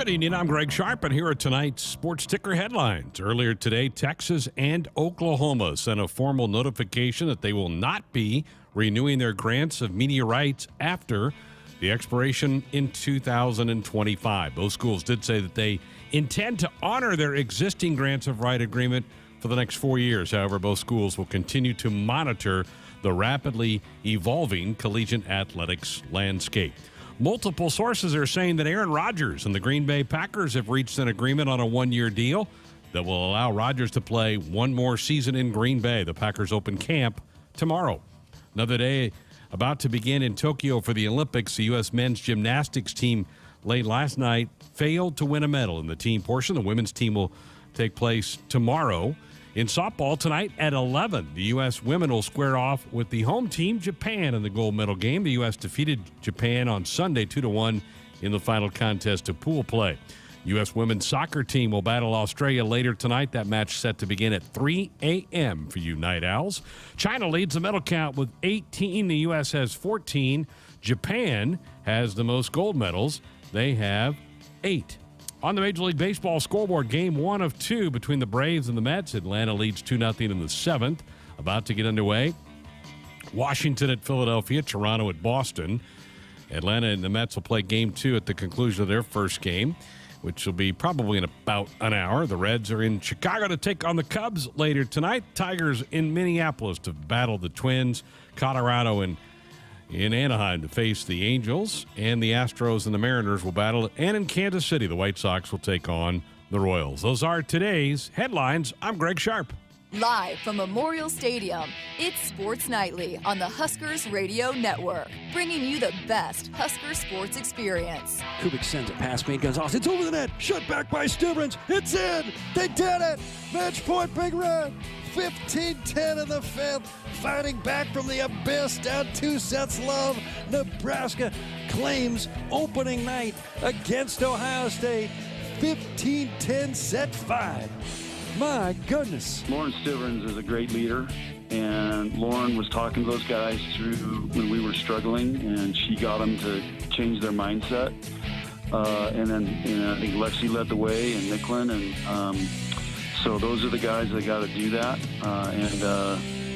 Good evening, I'm Greg Sharpe, and here are tonight's sports ticker headlines. Earlier today, Texas and Oklahoma sent a formal notification that they will not be renewing their grants of media rights after the expiration in 2025. Both schools did say that they intend to honor their existing grants of right agreement for the next 4 years. However, both schools will continue to monitor the rapidly evolving collegiate athletics landscape. Multiple sources are saying that Aaron Rodgers and the Green Bay Packers have reached an agreement on a one-year deal that will allow Rodgers to play one more season in Green Bay. The Packers open camp tomorrow. Another day about to begin in Tokyo for the Olympics. The U.S. men's gymnastics team late last night failed to win a medal in the team portion. The women's team will take place tomorrow. In softball tonight at 11, the U.S. women will square off with the home team, Japan, in the gold medal game. The U.S. defeated Japan on Sunday 2-1 in the final contest of pool play. U.S. women's soccer team will battle Australia later tonight. That match set to begin at 3 a.m. for you Night Owls. China leads the medal count with 18. The U.S. has 14. Japan has the most gold medals. They have 8. On the Major League Baseball scoreboard, game 1 of 2 between the Braves and the Mets. Atlanta leads 2-0 in the 7th. About to get underway. Washington at Philadelphia, Toronto at Boston. Atlanta and the Mets will play game 2 at the conclusion of their first game, which will be probably in about an hour. The Reds are in Chicago to take on the Cubs later tonight. Tigers in Minneapolis to battle the Twins. Colorado in Anaheim to face the Angels, and the Astros and the Mariners will battle. And in Kansas City, the White Sox will take on the Royals. Those are today's headlines. I'm Greg Sharpe. Live from Memorial Stadium, it's Sports Nightly on the Huskers Radio Network, bringing you the best Husker sports experience. Kubik sends it past me, goes off. It's over the net. Shut back by Stivrins. It's in. They did it. Match point, Big Red. 15-10 in the 5th. Fighting back from the abyss, down 2 sets love. Nebraska claims opening night against Ohio State. 15-10 set 5. My goodness. Lauren Stivrins is a great leader, and Lauren was talking to those guys through when we were struggling, and she got them to change their mindset. And then, I think Lexi led the way, and Nicklin, and so those are the guys that got to do that.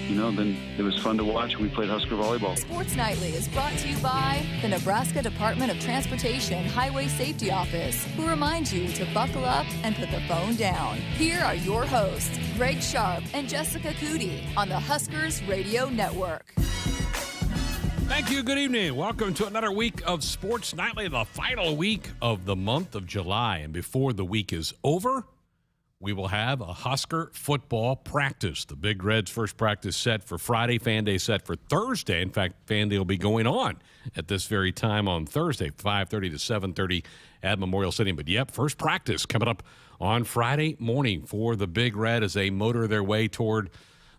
Then it was fun to watch. We played Husker volleyball. Sports Nightly is brought to you by the Nebraska Department of Transportation Highway Safety Office, who reminds you to buckle up and put the phone down. Here are your hosts, Greg Sharpe and Jessica Coody on the Huskers Radio Network. Thank you. Good evening. Welcome to another week of Sports Nightly, the final week of the month of July. And before the week is over, we will have a Husker football practice. The Big Reds' first practice set for Friday, Fan Day set for Thursday. In fact, Fan Day will be going on at this very time on Thursday, 5:30 to 7:30 at Memorial Stadium. But, yep, first practice coming up on Friday morning for the Big Red as they motor their way toward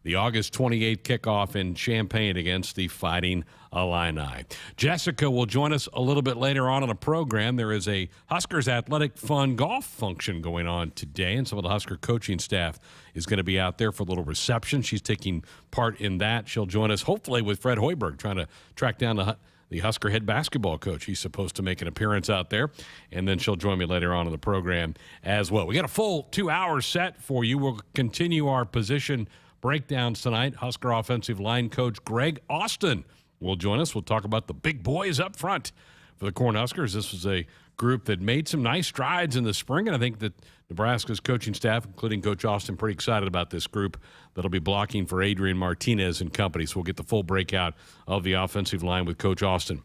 the August 28th kickoff in Champaign against the Fighting Illini. Jessica will join us a little bit later on in the program. There is a Huskers Athletic Fun golf function going on today, and some of the Husker coaching staff is going to be out there for a little reception. She's taking part in that. She'll join us hopefully with Fred Hoiberg, trying to track down the Husker head basketball coach. He's supposed to make an appearance out there, and then she'll join me later on in the program as well. We got a full 2 hours set for you. We'll continue our position breakdowns tonight. Husker offensive line coach Greg Austin will join us. We'll talk about the big boys up front for the Cornhuskers. This was a group that made some nice strides in the spring, and I think that Nebraska's coaching staff, including Coach Austin, pretty excited about this group that'll be blocking for Adrian Martinez and company. So we'll get the full breakout of the offensive line with Coach Austin.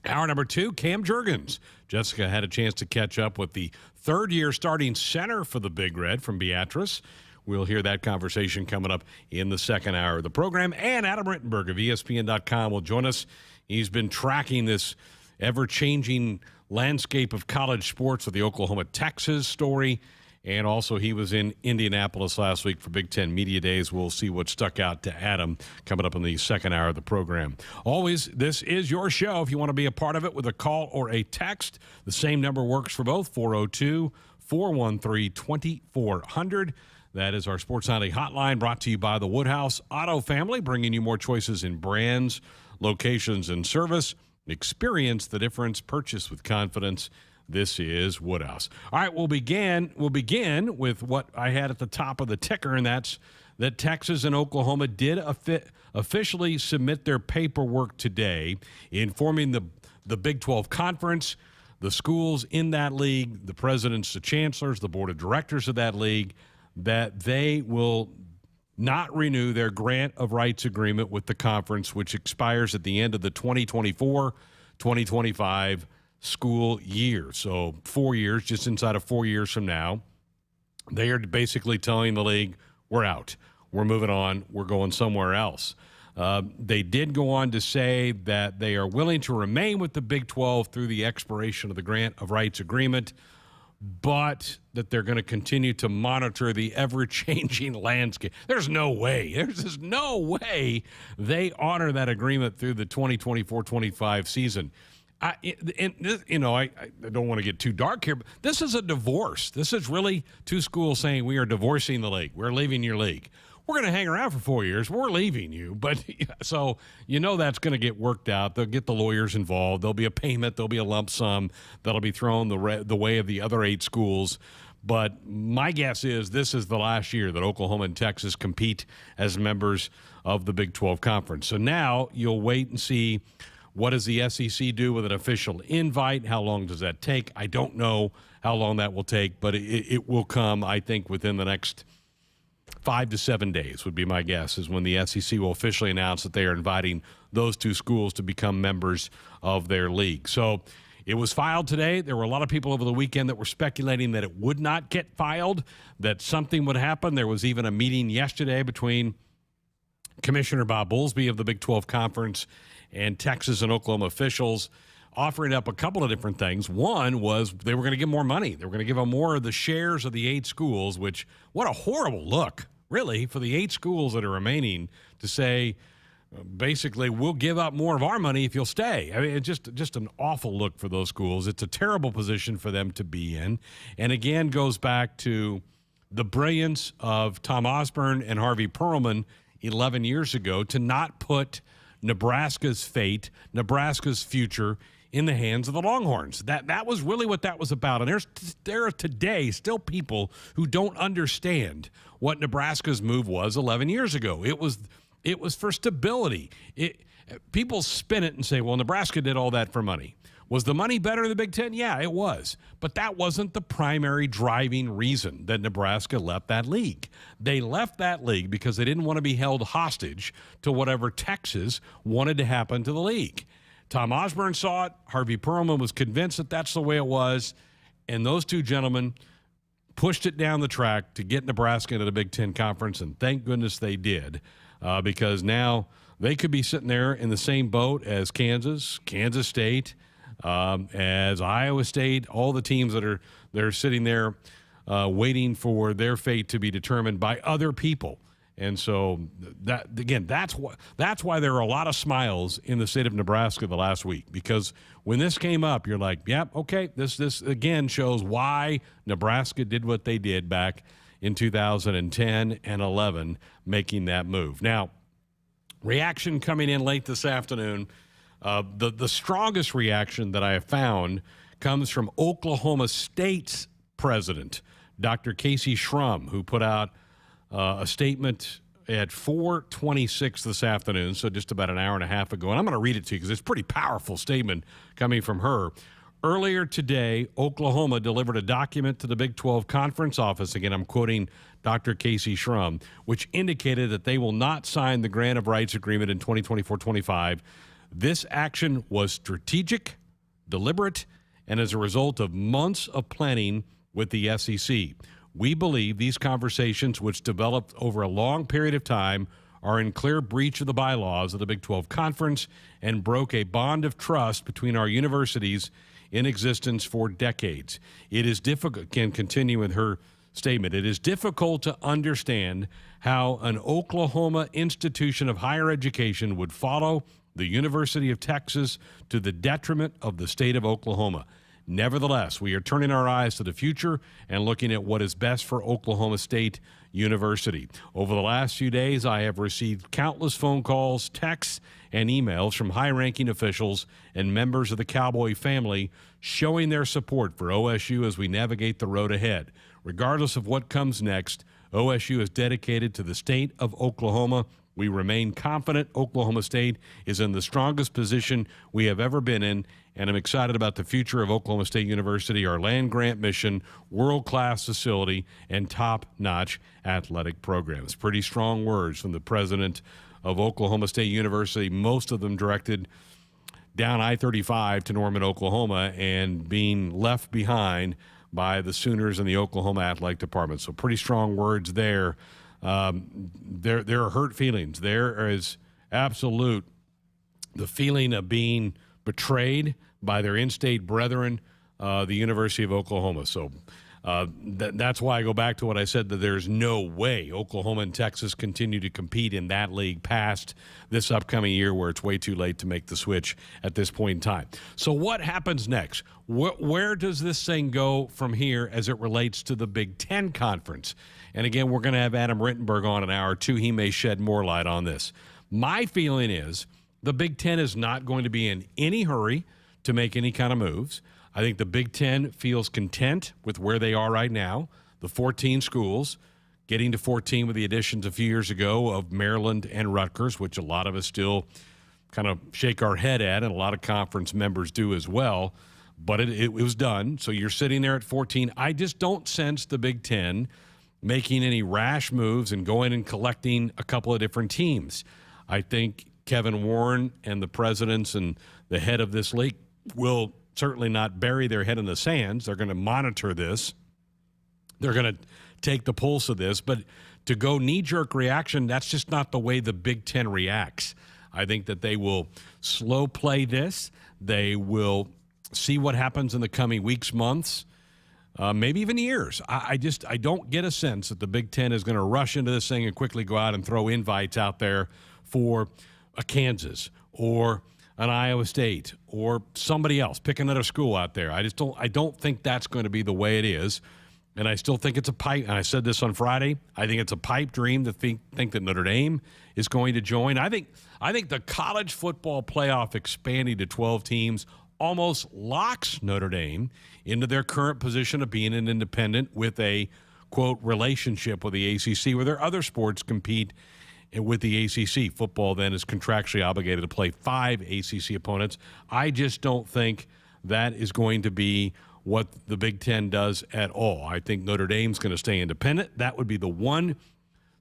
Hour number 2, Cam Jurgens. Jessica had a chance to catch up with the third-year starting center for the Big Red from Beatrice. We'll hear that conversation coming up in the second hour of the program. And Adam Rittenberg of ESPN.com will join us. He's been tracking this ever-changing landscape of college sports with the Oklahoma-Texas story. And also he was in Indianapolis last week for Big Ten Media Days. We'll see what stuck out to Adam coming up in the second hour of the program. Always, this is your show. If you want to be a part of it with a call or a text, the same number works for both, 402-413-2400. That is our Sports Nightly hotline, brought to you by the Woodhouse Auto Family, bringing you more choices in brands, locations, and service. Experience the difference. Purchase with confidence. This is Woodhouse. All right, we'll begin with what I had at the top of the ticker, and that's that Texas and Oklahoma did officially submit their paperwork today, informing the Big 12 Conference, the schools in that league, the presidents, the chancellors, the board of directors of that league, that they will not renew their grant of rights agreement with the conference, which expires at the end of the 2024-2025 school year. So 4 years, just inside of 4 years from now, they are basically telling the league, we're out. We're moving on. We're going somewhere else. They did go on to say that they are willing to remain with the Big 12 through the expiration of the grant of rights agreement, but that they're going to continue to monitor the ever-changing landscape. There's no way they honor that agreement through the 2024-25 season. I don't want to get too dark here, but this is a divorce. This is really two schools saying we are divorcing the league. We're leaving your league. We're going to hang around for 4 years. We're leaving you. But so that's going to get worked out. They'll get the lawyers involved. There'll be a payment. There'll be a lump sum that'll be thrown the way of the other 8 schools. But my guess is this is the last year that Oklahoma and Texas compete as members of the Big 12 Conference. So now you'll wait and see, what does the SEC do with an official invite? How long does that take? I don't know how long that will take, but it will come, I think, within the next 5 to 7 days would be my guess, is when the SEC will officially announce that they are inviting those two schools to become members of their league. So it was filed today. There were a lot of people over the weekend that were speculating that it would not get filed, that something would happen. There was even a meeting yesterday between Commissioner Bob Bowlesby of the Big 12 Conference and Texas and Oklahoma officials, offering up a couple of different things. One was they were going to give more money. They were going to give them more of the shares of the 8 schools, which, what a horrible look, really, for the 8 schools that are remaining to say, basically, we'll give up more of our money if you'll stay. I mean, it's just an awful look for those schools. It's a terrible position for them to be in. And again, goes back to the brilliance of Tom Osborne and Harvey Perlman 11 years ago to not put Nebraska's fate, Nebraska's future in the hands of the Longhorns. That was really what that was about. And there are today still people who don't understand what Nebraska's move was 11 years ago. It was for stability. People spin it and say, well, Nebraska did all that for money. Was the money better in the Big Ten? Yeah, it was. But that wasn't the primary driving reason that Nebraska left that league. They left that league because they didn't want to be held hostage to whatever Texas wanted to happen to the league. Tom Osborne saw it. Harvey Perlman was convinced that that's the way it was. And those two gentlemen pushed it down the track to get Nebraska into the Big Ten Conference, and thank goodness they did, because now they could be sitting there in the same boat as Kansas State, as Iowa State, all the teams that are sitting there waiting for their fate to be determined by other people. And so that's why there are a lot of smiles in the state of Nebraska the last week, because when this came up, you're like, yep, okay, this again shows why Nebraska did what they did back in 2010 and 11, making that move. Now, reaction coming in late this afternoon. The strongest reaction that I have found comes from Oklahoma State's president, Dr. Casey Schrum, who put out a statement at 4:26 this afternoon, so just about an hour and a half ago. And I'm going to read it to you because it's a pretty powerful statement coming from her. Earlier today, Oklahoma delivered a document to the Big 12 Conference office, again, I'm quoting Dr. Casey Schrum, which indicated that they will not sign the grant of rights agreement in 2024-25. This action was strategic, deliberate, and as a result of months of planning with the SEC. We believe these conversations, which developed over a long period of time, are in clear breach of the bylaws of the Big 12 Conference and broke a bond of trust between our universities in existence for decades. It is difficult, can continue with her statement, it is difficult to understand how an Oklahoma institution of higher education would follow the University of Texas to the detriment of the state of Oklahoma. Nevertheless, we are turning our eyes to the future and looking at what is best for Oklahoma State University. Over the last few days, I have received countless phone calls, texts, and emails from high-ranking officials and members of the Cowboy family showing their support for OSU as we navigate the road ahead. Regardless of what comes next, OSU is dedicated to the state of Oklahoma. We remain confident Oklahoma State is in the strongest position we have ever been in, and I'm excited about the future of Oklahoma State University, our land-grant mission, world-class facility, and top-notch athletic programs. Pretty strong words from the president of Oklahoma State University, most of them directed down I-35 to Norman, Oklahoma, and being left behind by the Sooners and the Oklahoma Athletic Department. So pretty strong words there. There are hurt feelings. There is absolute the feeling of being betrayed by their in-state brethren, the University of Oklahoma. So that's why I go back to what I said, that there's no way Oklahoma and Texas continue to compete in that league past this upcoming year, where it's way too late to make the switch at this point in time. So what happens next? Where does this thing go from here as it relates to the Big Ten Conference? And again, we're going to have Adam Rittenberg on in an hour or two. He may shed more light on this. My feeling is the Big Ten is not going to be in any hurry to make any kind of moves. I think the Big Ten feels content with where they are right now. The 14 schools, getting to 14 with the additions a few years ago of Maryland and Rutgers, which a lot of us still kind of shake our head at, and a lot of conference members do as well. But it was done. So you're sitting there at 14. I just don't sense the Big Ten making any rash moves and going and collecting a couple of different teams. I think Kevin Warren and the presidents and the head of this league will certainly not bury their head in the sands. They're going to monitor this. They're going to take the pulse of this. But to go knee-jerk reaction, that's just not the way the Big Ten reacts. I think that they will slow play this. They will see what happens in the coming weeks, months, maybe even years. I don't get a sense that the Big Ten is going to rush into this thing and quickly go out and throw invites out there for a Kansas or an Iowa State or somebody else. Pick another school out there. I don't think that's going to be the way it is. And I still think it's a pipe, and I said this on Friday, I think it's a pipe dream to think that Notre Dame is going to join. I think the college football playoff expanding to 12 teams almost locks Notre Dame into their current position of being an independent with a, quote, relationship with the ACC, where their other sports compete with the ACC. Football then is contractually obligated to play 5 ACC opponents. I just don't think that is going to be what the Big Ten does at all. I think Notre Dame's going to stay independent. That would be the one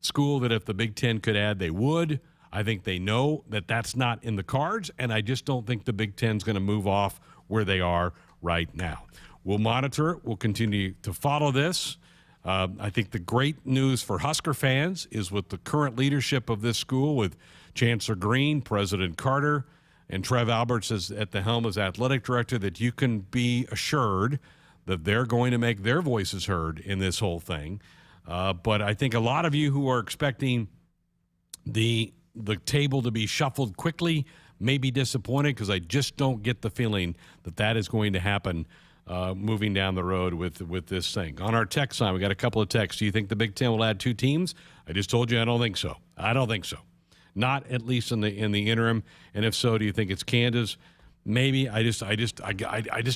school that if the Big Ten could add, they would. I think they know that that's not in the cards, and I just don't think the Big Ten's going to move off where they are right now. We'll monitor it. We'll continue to follow this. I think the great news for Husker fans is with the current leadership of this school, with Chancellor Green, President Carter, and Trev Alberts at the helm as athletic director, that you can be assured that they're going to make their voices heard in this whole thing. But I think a lot of you who are expecting the table to be shuffled quickly may be disappointed, because I just don't get the feeling that that is going to happen moving down the road with this thing. On our text line, we got a couple of texts. Do you think the Big Ten will add 2 teams? I just told you I don't think so. I don't think so. Not at least in the interim. And if so, do you think it's Kansas? Maybe. I just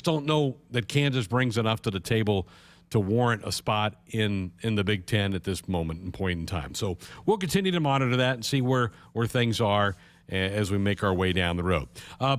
don't know that Kansas brings enough to the table to warrant a spot in the Big Ten at this moment and point in time. So we'll continue to monitor that and see where things are as we make our way down the road.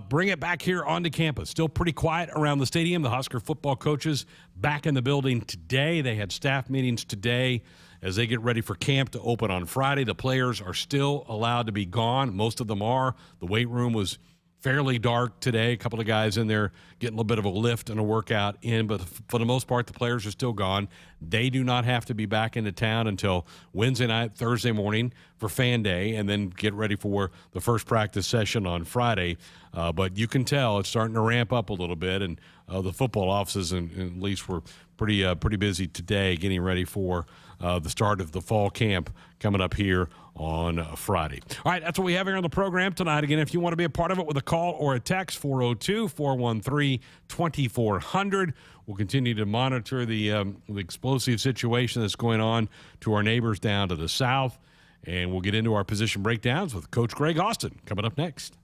Bring it back here onto campus. Still pretty quiet around the stadium. The Husker football coaches back in the building today. They had staff meetings today as they get ready for camp to open on Friday. The players are still allowed to be gone. Most of them are. The weight room was fairly dark today. A couple of guys in there getting a little bit of a lift and a workout in, but for the most part, the players are still gone. They do not have to be back into town until Wednesday night, Thursday morning for fan day, and then get ready for the first practice session on Friday. But you can tell it's starting to ramp up a little bit, and the football offices at least were pretty busy today getting ready for the start of the fall camp coming up here on Friday. All right, that's what we have here on the program tonight. Again, if you want to be a part of it with a call or a text, 402-413-2400. We'll continue to monitor the explosive situation that's going on to our neighbors down to the south, and we'll get into our position breakdowns with Coach Greg Austin coming up next.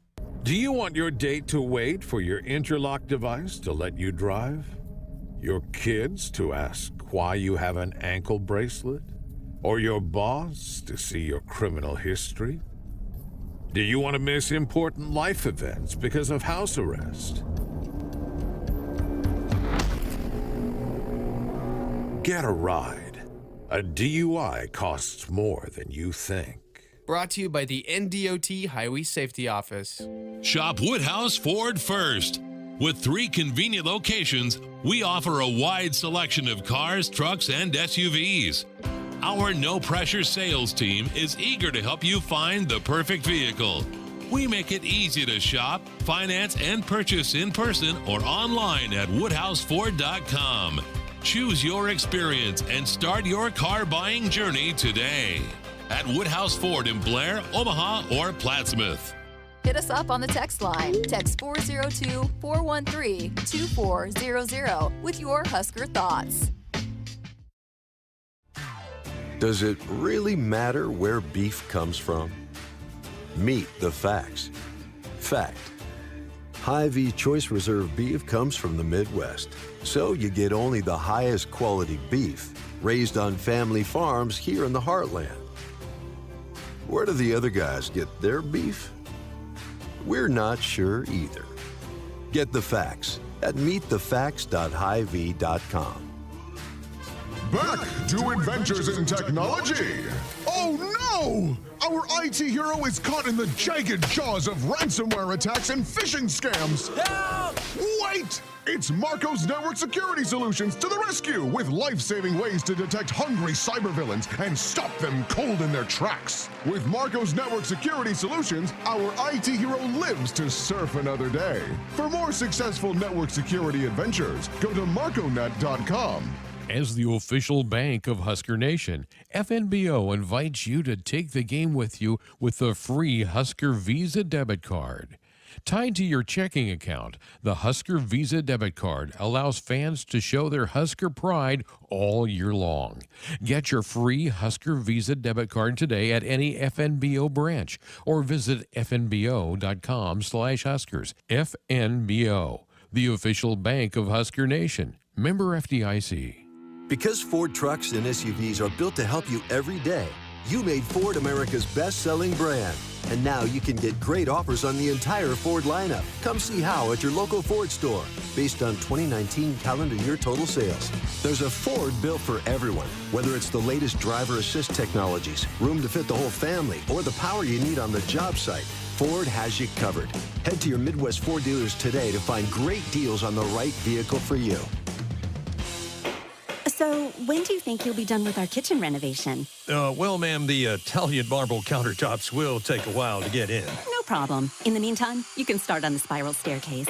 Do you want your date to wait for your interlock device to let you drive? Your kids to ask why you have an ankle bracelet? Or your boss to see your criminal history? Do you want to miss important life events because of house arrest? Get a ride. A DUI costs more than you think. Brought to you by the NDOT Highway Safety Office. Shop Woodhouse Ford first. With 3 convenient locations, we offer a wide selection of cars, trucks, and SUVs. Our no-pressure sales team is eager to help you find the perfect vehicle. We make it easy to shop, finance, and purchase in person or online at woodhouseford.com. Choose your experience and start your car buying journey today at Woodhouse Ford in Blair, Omaha, or Plattsmouth. Hit us up on the text line. Text 402-413-2400 with your Husker thoughts. Does it really matter where beef comes from? Meet the facts. Fact: Hy-Vee Choice Reserve beef comes from the Midwest, so you get only the highest quality beef raised on family farms here in the heartland. Where do the other guys get their beef? We're not sure either. Get the facts at meetthefacts.hyvee.com. Back to Adventures in Technology. Oh no! Our IT hero is caught in the jagged jaws of ransomware attacks and phishing scams. Help! Wait! It's Marco's Network Security Solutions to the rescue with life-saving ways to detect hungry cybervillains and stop them cold in their tracks. With Marco's Network Security Solutions, our IT hero lives to surf another day. For more successful network security adventures, go to marconet.com. As the official bank of Husker Nation, FNBO invites you to take the game with you with the free Husker Visa debit card. Tied to your checking account, the Husker Visa debit card allows fans to show their Husker pride all year long. Get your free Husker Visa debit card today at any FNBO branch or visit fnbo.com/Huskers. FNBO, the official bank of Husker Nation. Member FDIC. Because Ford trucks and SUVs are built to help you every day, you made Ford America's best-selling brand. And now you can get great offers on the entire Ford lineup. Come see how at your local Ford store, based on 2019 calendar year total sales. There's a Ford built for everyone, whether it's the latest driver assist technologies, room to fit the whole family, or the power you need on the job site. Ford has you covered. Head to your Midwest Ford dealers today to find great deals on the right vehicle for you. So, when do you think you'll be done with our kitchen renovation? Well, ma'am, the Italian marble countertops will take a while to get in. No problem. In the meantime, you can start on the spiral staircase.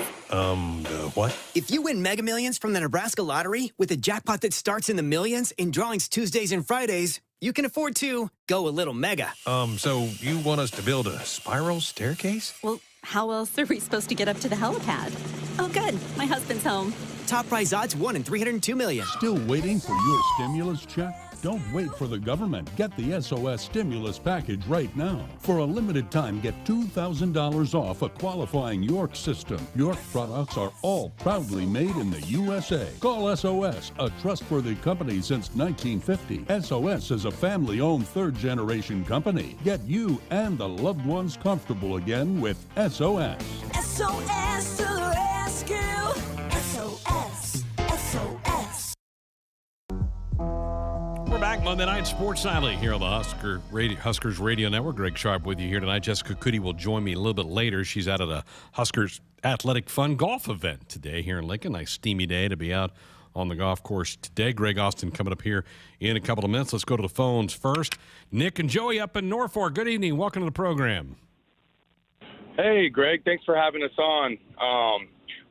What? If you win Mega Millions from the Nebraska Lottery with a jackpot that starts in the millions in drawings Tuesdays and Fridays, you can afford to go a little mega. So you want us to build a spiral staircase? Well, how else are we supposed to get up to the helipad? Oh, good. My husband's home. Top prize odds 1 in 302 million. Still waiting for your stimulus check? Don't wait for the government. Get the SOS stimulus package right now. For a limited time, get $2,000 off a qualifying York system. York products are all proudly made in the USA. Call SOS, a trustworthy company since 1950. SOS is a family-owned third-generation company. Get you and the loved ones comfortable again with SOS. SOS to the rescue. SOS. SOS. We're back Monday Night Sports Nightly here on the Huskers Radio Network. Greg Sharpe with you here tonight. Jessica Coody will join me a little bit later. She's out at a Huskers Athletic Fun golf event today here in Lincoln. Nice steamy day to be out on the golf course today. Greg Austin coming up here in a couple of minutes. Let's go to the phones first. Nick and Joey up in Norfolk. Good evening. Welcome to the program. Hey, Greg. Thanks for having us on.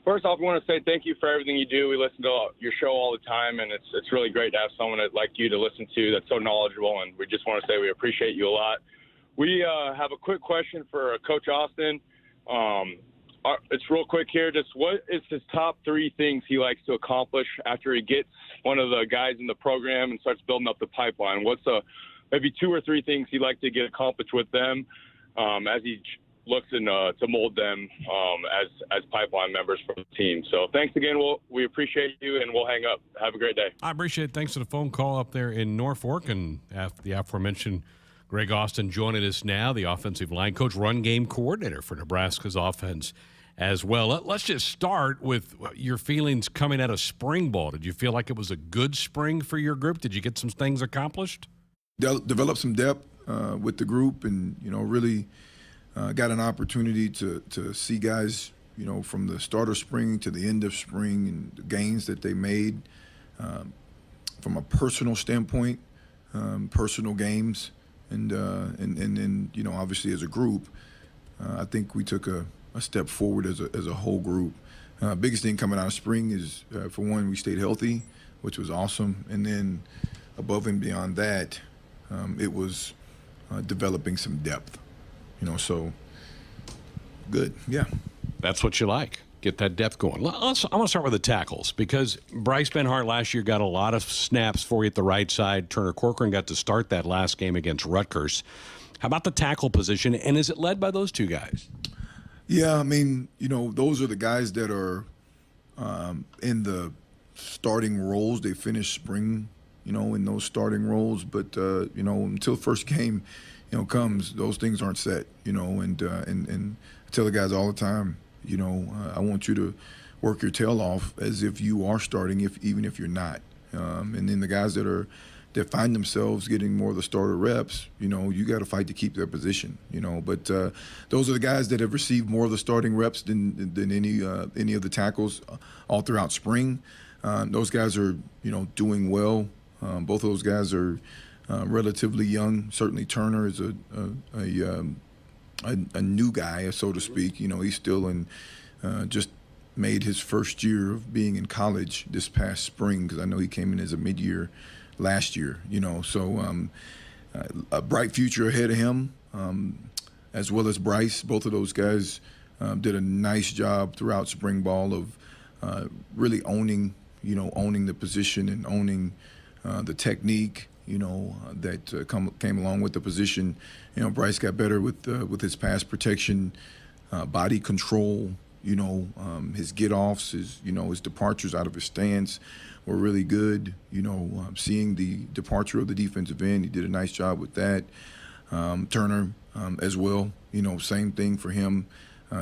First off, I want to say thank you for everything you do. We listen to your show all the time, and it's really great to have someone like you to listen to that's so knowledgeable, and we just want to say we appreciate you a lot. We have a quick question for Coach Austin. It's real quick here. Just what is his top 3 things he likes to accomplish after he gets one of the guys in the program and starts building up the pipeline? What's maybe 2 or 3 things he'd like to get accomplished with them as he looks to mold them as pipeline members for the team. So thanks again. We appreciate you, and we'll hang up. Have a great day. I appreciate it. Thanks for the phone call up there in Norfolk, and the aforementioned Greg Austin joining us now, the offensive line coach, run game coordinator for Nebraska's offense as well. Let's just start with your feelings coming out of spring ball. Did you feel like it was a good spring for your group? Did you get some things accomplished? Develop some depth with the group, and really got an opportunity to see guys, from the start of spring to the end of spring, and the gains that they made from a personal standpoint, personal games, and obviously as a group, I think we took a step forward as a whole group. Biggest thing coming out of spring is, for one, we stayed healthy, which was awesome, and then above and beyond that, it was developing some depth. So good, yeah. That's what you like. Get that depth going. I want to start with the tackles, because Bryce Benhart last year got a lot of snaps for you at the right side. Turner Corcoran got to start that last game against Rutgers. How about the tackle position, and is it led by those 2 guys? Yeah, those are the guys that are in the starting roles. They finished spring, in those starting roles. But, until first game, comes, those things aren't set, and I tell the guys all the time, I want you to work your tail off as if you are starting, even if you're not. And then the guys that find themselves getting more of the starter reps, you got to fight to keep their position, But those are the guys that have received more of the starting reps than any of the tackles all throughout spring. Those guys are, doing well. Both of those guys are relatively young. Certainly Turner is a new guy, so to speak. He's still just made his first year of being in college this past spring, because I know he came in as a mid-year last year. So a bright future ahead of him, as well as Bryce. Both of those guys did a nice job throughout spring ball of really owning the position and owning the technique, that came along with the position. Bryce got better with his pass protection, body control, his get-offs, his departures out of his stance were really good. Seeing the departure of the defensive end, he did a nice job with that. Turner as well, same thing for him.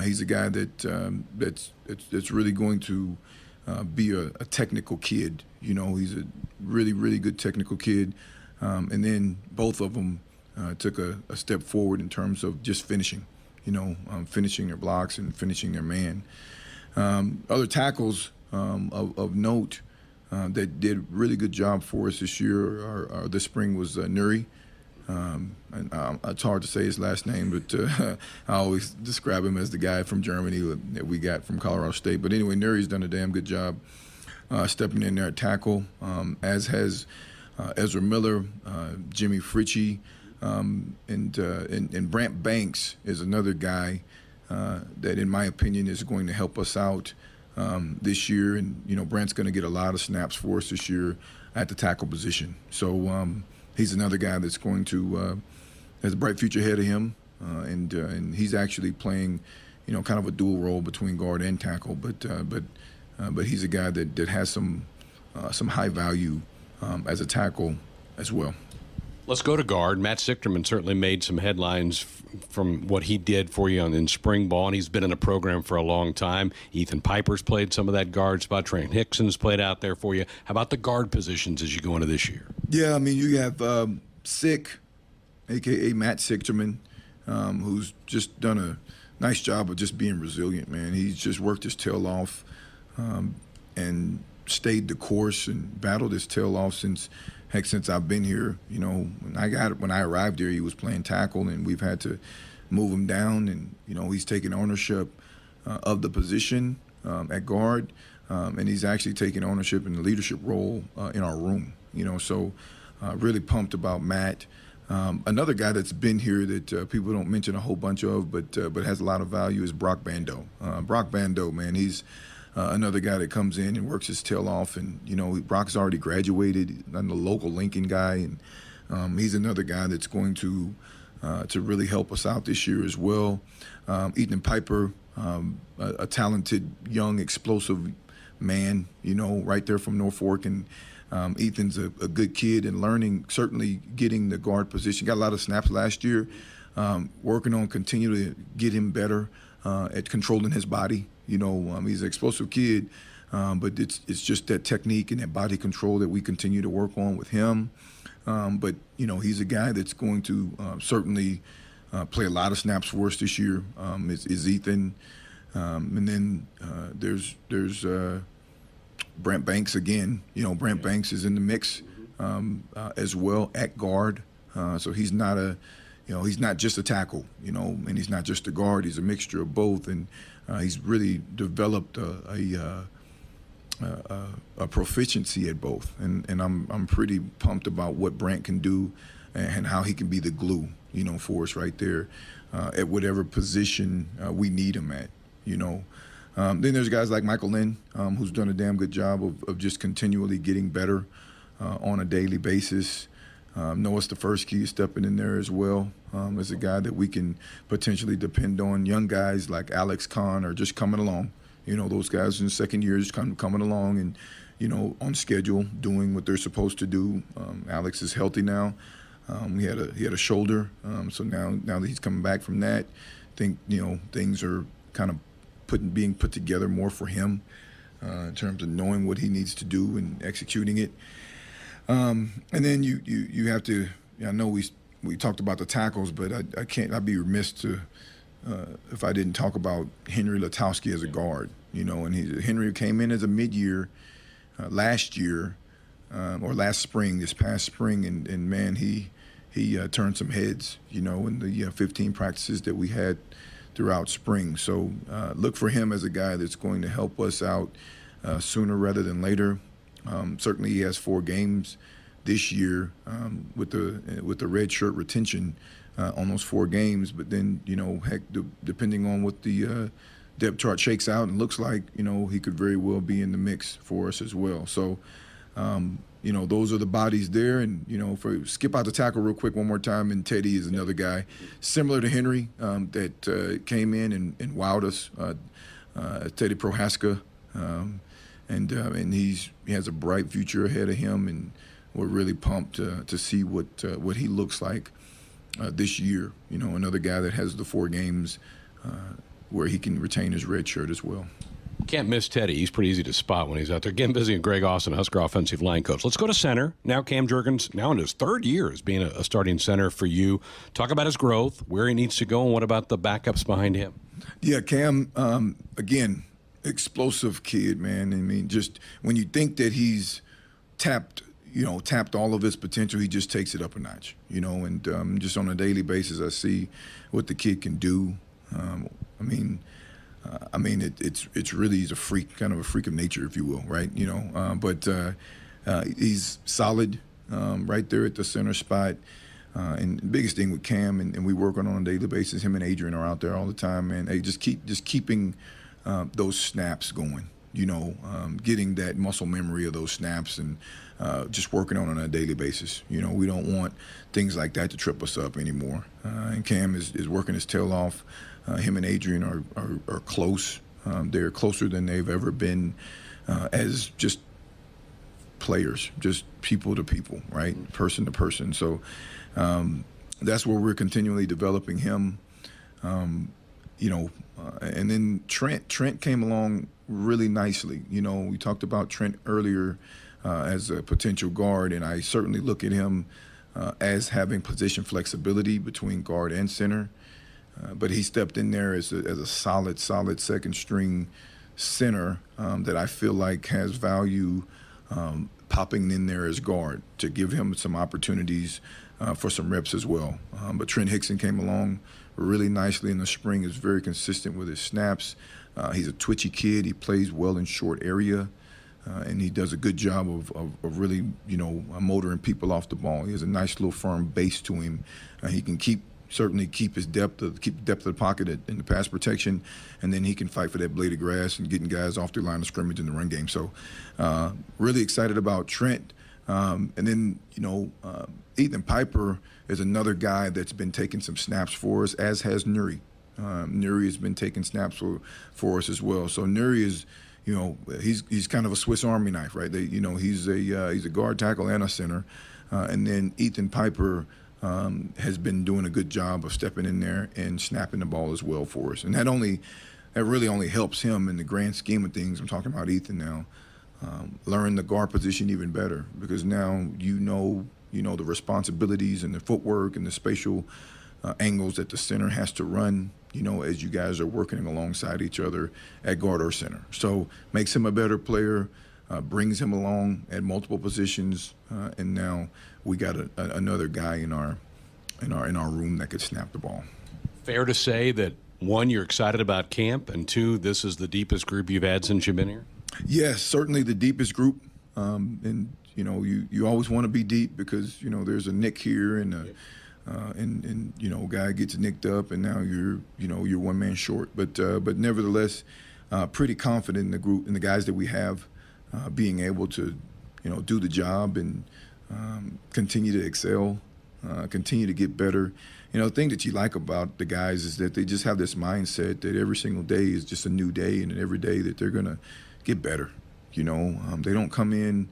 He's a guy that's really going to be a technical kid. He's a really, really good technical kid. And then both of them took a step forward in terms of just finishing, finishing their blocks and finishing their man. Other tackles of note that did a really good job for us this year or this spring was Nuri. And it's hard to say his last name, but I always describe him as the guy from Germany that we got from Colorado State. But anyway, Nuri's done a damn good job stepping in there at tackle, as has Ezra Miller, Jimmy Fritchie, and Brant Banks is another guy that, in my opinion, is going to help us out this year. And, Brant's going to get a lot of snaps for us this year at the tackle position. So he's another guy that's going to has a bright future ahead of him, and he's actually playing, kind of a dual role between guard and tackle. But he's a guy that has some high value as a tackle as well. Let's go to guard. Matt Sichterman certainly made some headlines from what he did for you in spring ball, and he's been in the program for a long time. Ethan Piper's played some of that guard spot. Trent Hickson's played out there for you. How about the guard positions as you go into this year? Yeah, you have Sick, a.k.a. Matt Sichterman, who's just done a nice job of just being resilient, man. He's just worked his tail off and stayed the course and battled his tail off since I've been here. When I arrived here, he was playing tackle, and we've had to move him down, and he's taken ownership of the position. at guard, and he's actually taking ownership in the leadership role in our room. So really pumped about Matt. Another guy that's been here that people don't mention a whole bunch of, but has a lot of value is Brock Bando. Brock Bando, man, he's another guy that comes in and works his tail off. And, Brock's already graduated. I'm the local Lincoln guy, and he's another guy that's going to really help us out this year as well. Ethan Piper, a talented, young, explosive man, right there from Norfolk. And Ethan's a good kid and learning, certainly getting the guard position. Got a lot of snaps last year, working on continuing to get him better at controlling his body. He's an explosive kid, but it's just that technique and that body control that we continue to work on with him. But he's a guy that's going to certainly play a lot of snaps for us this year. Is Ethan, and then there's Brent Banks again. Brent Banks is in the mix as well at guard. So he's not he's not just a tackle, and he's not just a guard. He's a mixture of both, and he's really developed a proficiency at both. And I'm pretty pumped about what Brent can do and how he can be the glue, for us right there at whatever position we need him at, Then there's guys like Michael Lynn, who's done a damn good job of just continually getting better on a daily basis. Noah Stefersky is stepping in there as well as a guy that we can potentially depend on. Young guys like Alex Kahn are just coming along. Those guys in the second year just coming along and, on schedule, doing what they're supposed to do. Alex is healthy now. He had a shoulder, so now that he's coming back from that, I think things are kind of being put together more for him in terms of knowing what he needs to do and executing it. And then you have to. I know we talked about the tackles, but I'd be remiss to if I didn't talk about Henry Latowski as a guard. And Henry came in as a mid-year last year or last spring, this past spring, and man, he turned some heads. In the 15 practices that we had throughout spring. So look for him as a guy that's going to help us out sooner rather than later. Certainly he has 4 games this year with the red shirt retention on those 4 games. But then, heck, depending on what the depth chart shakes out and looks like, he could very well be in the mix for us as well. So, those are the bodies there. And, skip out the tackle real quick one more time, and Teddy is another guy similar to Henry that came in and wowed us, Teddy Prohaska. And he has a bright future ahead of him, and we're really pumped to see what he looks like this year. Another guy that has the 4 games where he can retain his red shirt as well. Can't miss Teddy. He's pretty easy to spot when he's out there. Again, visiting Greg Austin, Husker offensive line coach. Let's go to center. Now Cam Jurgens, now in his 3rd year as being a starting center for you. Talk about his growth, where he needs to go, and what about the backups behind him? Yeah, Cam, again, explosive kid, man. I mean, just when you think that he's tapped all of his potential, he just takes it up a notch, and just on a daily basis, I see what the kid can do. It's really, he's a freak, kind of a freak of nature, if you will, right? But he's solid right there at the center spot. And the biggest thing with Cam, and we work on a daily basis, him and Adrian are out there all the time, man. Hey, just keeping those snaps going, getting that muscle memory of those snaps and just working on a daily basis. We don't want things like that to trip us up anymore. And Cam is working his tail off. Him and Adrian are close. They're closer than they've ever been as just players, just people to people, right? Person to person. So that's where we're continually developing him. And then Trent came along really nicely. We talked about Trent earlier as a potential guard, and I certainly look at him as having position flexibility between guard and center. But he stepped in there as a solid second string center that I feel like has value popping in there as guard to give him some opportunities for some reps as well. But Trent Hickson came along really nicely in the spring, is very consistent with his snaps. He's a twitchy kid. He plays well in short area. And he does a good job of really, motoring people off the ball. He has a nice little firm base to him. He can certainly keep the depth of the pocket in the pass protection, and then he can fight for that blade of grass and getting guys off the line of scrimmage in the run game. So really excited about Trent. And then, Ethan Piper is another guy that's been taking some snaps for us, as has Nuri. Nuri has been taking snaps for us as well. So Nuri is, he's kind of a Swiss Army knife, right? He's a guard tackle and a center. And then Ethan Piper has been doing a good job of stepping in there and snapping the ball as well for us. And that really only helps him in the grand scheme of things. I'm talking about Ethan now. Learn the guard position even better, because now you know the responsibilities and the footwork and the spatial angles that the center has to run, as you guys are working alongside each other at guard or center. So makes him a better player, brings him along at multiple positions, and now we got another guy in our room that could snap the ball. Fair to say that, one, you're excited about camp, and two, this is the deepest group you've had since you've been here? Yes, certainly the deepest group. And you always want to be deep, because there's a nick here and a guy gets nicked up, and now you're one man short. But nevertheless, pretty confident in the group and the guys that we have being able to do the job and continue to excel, continue to get better. The thing that you like about the guys is that they just have this mindset that every single day is just a new day, and every day that they're gonna get better. They don't come in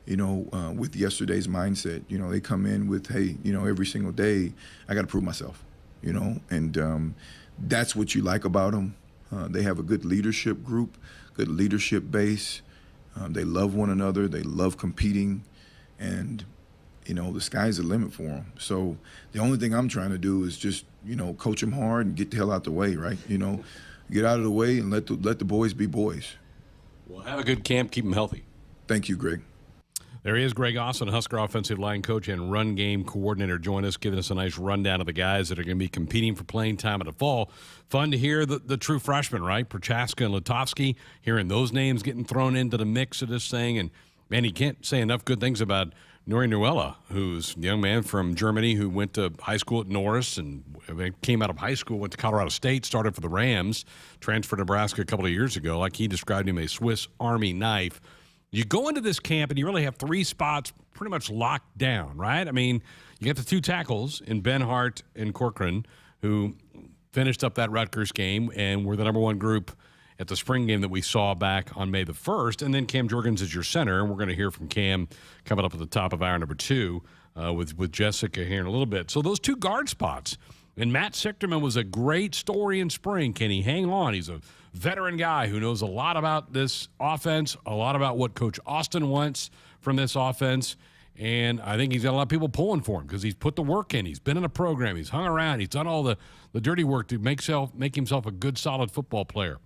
with yesterday's mindset. They come in with, hey, every single day I got to prove myself, and that's what you like about them. They have a good leadership group, good leadership base. They love one another. They love competing, and the sky's the limit for them. So the only thing I'm trying to do is just coach them hard and get the hell out the way, right? Get out of the way and let the boys be boys. Well, have a good camp. Keep them healthy. Thank you, Greg. There he is, Greg Austin, Husker offensive line coach and run game coordinator, join us, giving us a nice rundown of the guys that are going to be competing for playing time in the fall. Fun to hear the true freshmen, right? Prochaska and Lutovsky, hearing those names getting thrown into the mix of this thing. And, man, you can't say enough good things about Nuri Nuella, who's a young man from Germany who went to high school at Norris and came out of high school, went to Colorado State, started for the Rams, transferred to Nebraska a couple of years ago. Like he described him, a Swiss Army knife. You go into this camp and you really have three spots pretty much locked down, right? I mean, you got the two tackles in Ben Hart and Corcoran, who finished up that Rutgers game and were the number one group at the spring game that we saw back on May the 1st. And then Cam Jorgens is your center, and we're going to hear from Cam coming up at the top of hour number 2 with Jessica here in a little bit. So those two guard spots. And Matt Sichterman was a great story in spring. Can he hang on? He's a veteran guy who knows a lot about this offense, a lot about what Coach Austin wants from this offense. And I think he's got a lot of people pulling for him because he's put the work in. He's been in a program. He's hung around. He's done all the dirty work to make himself a good, solid football player.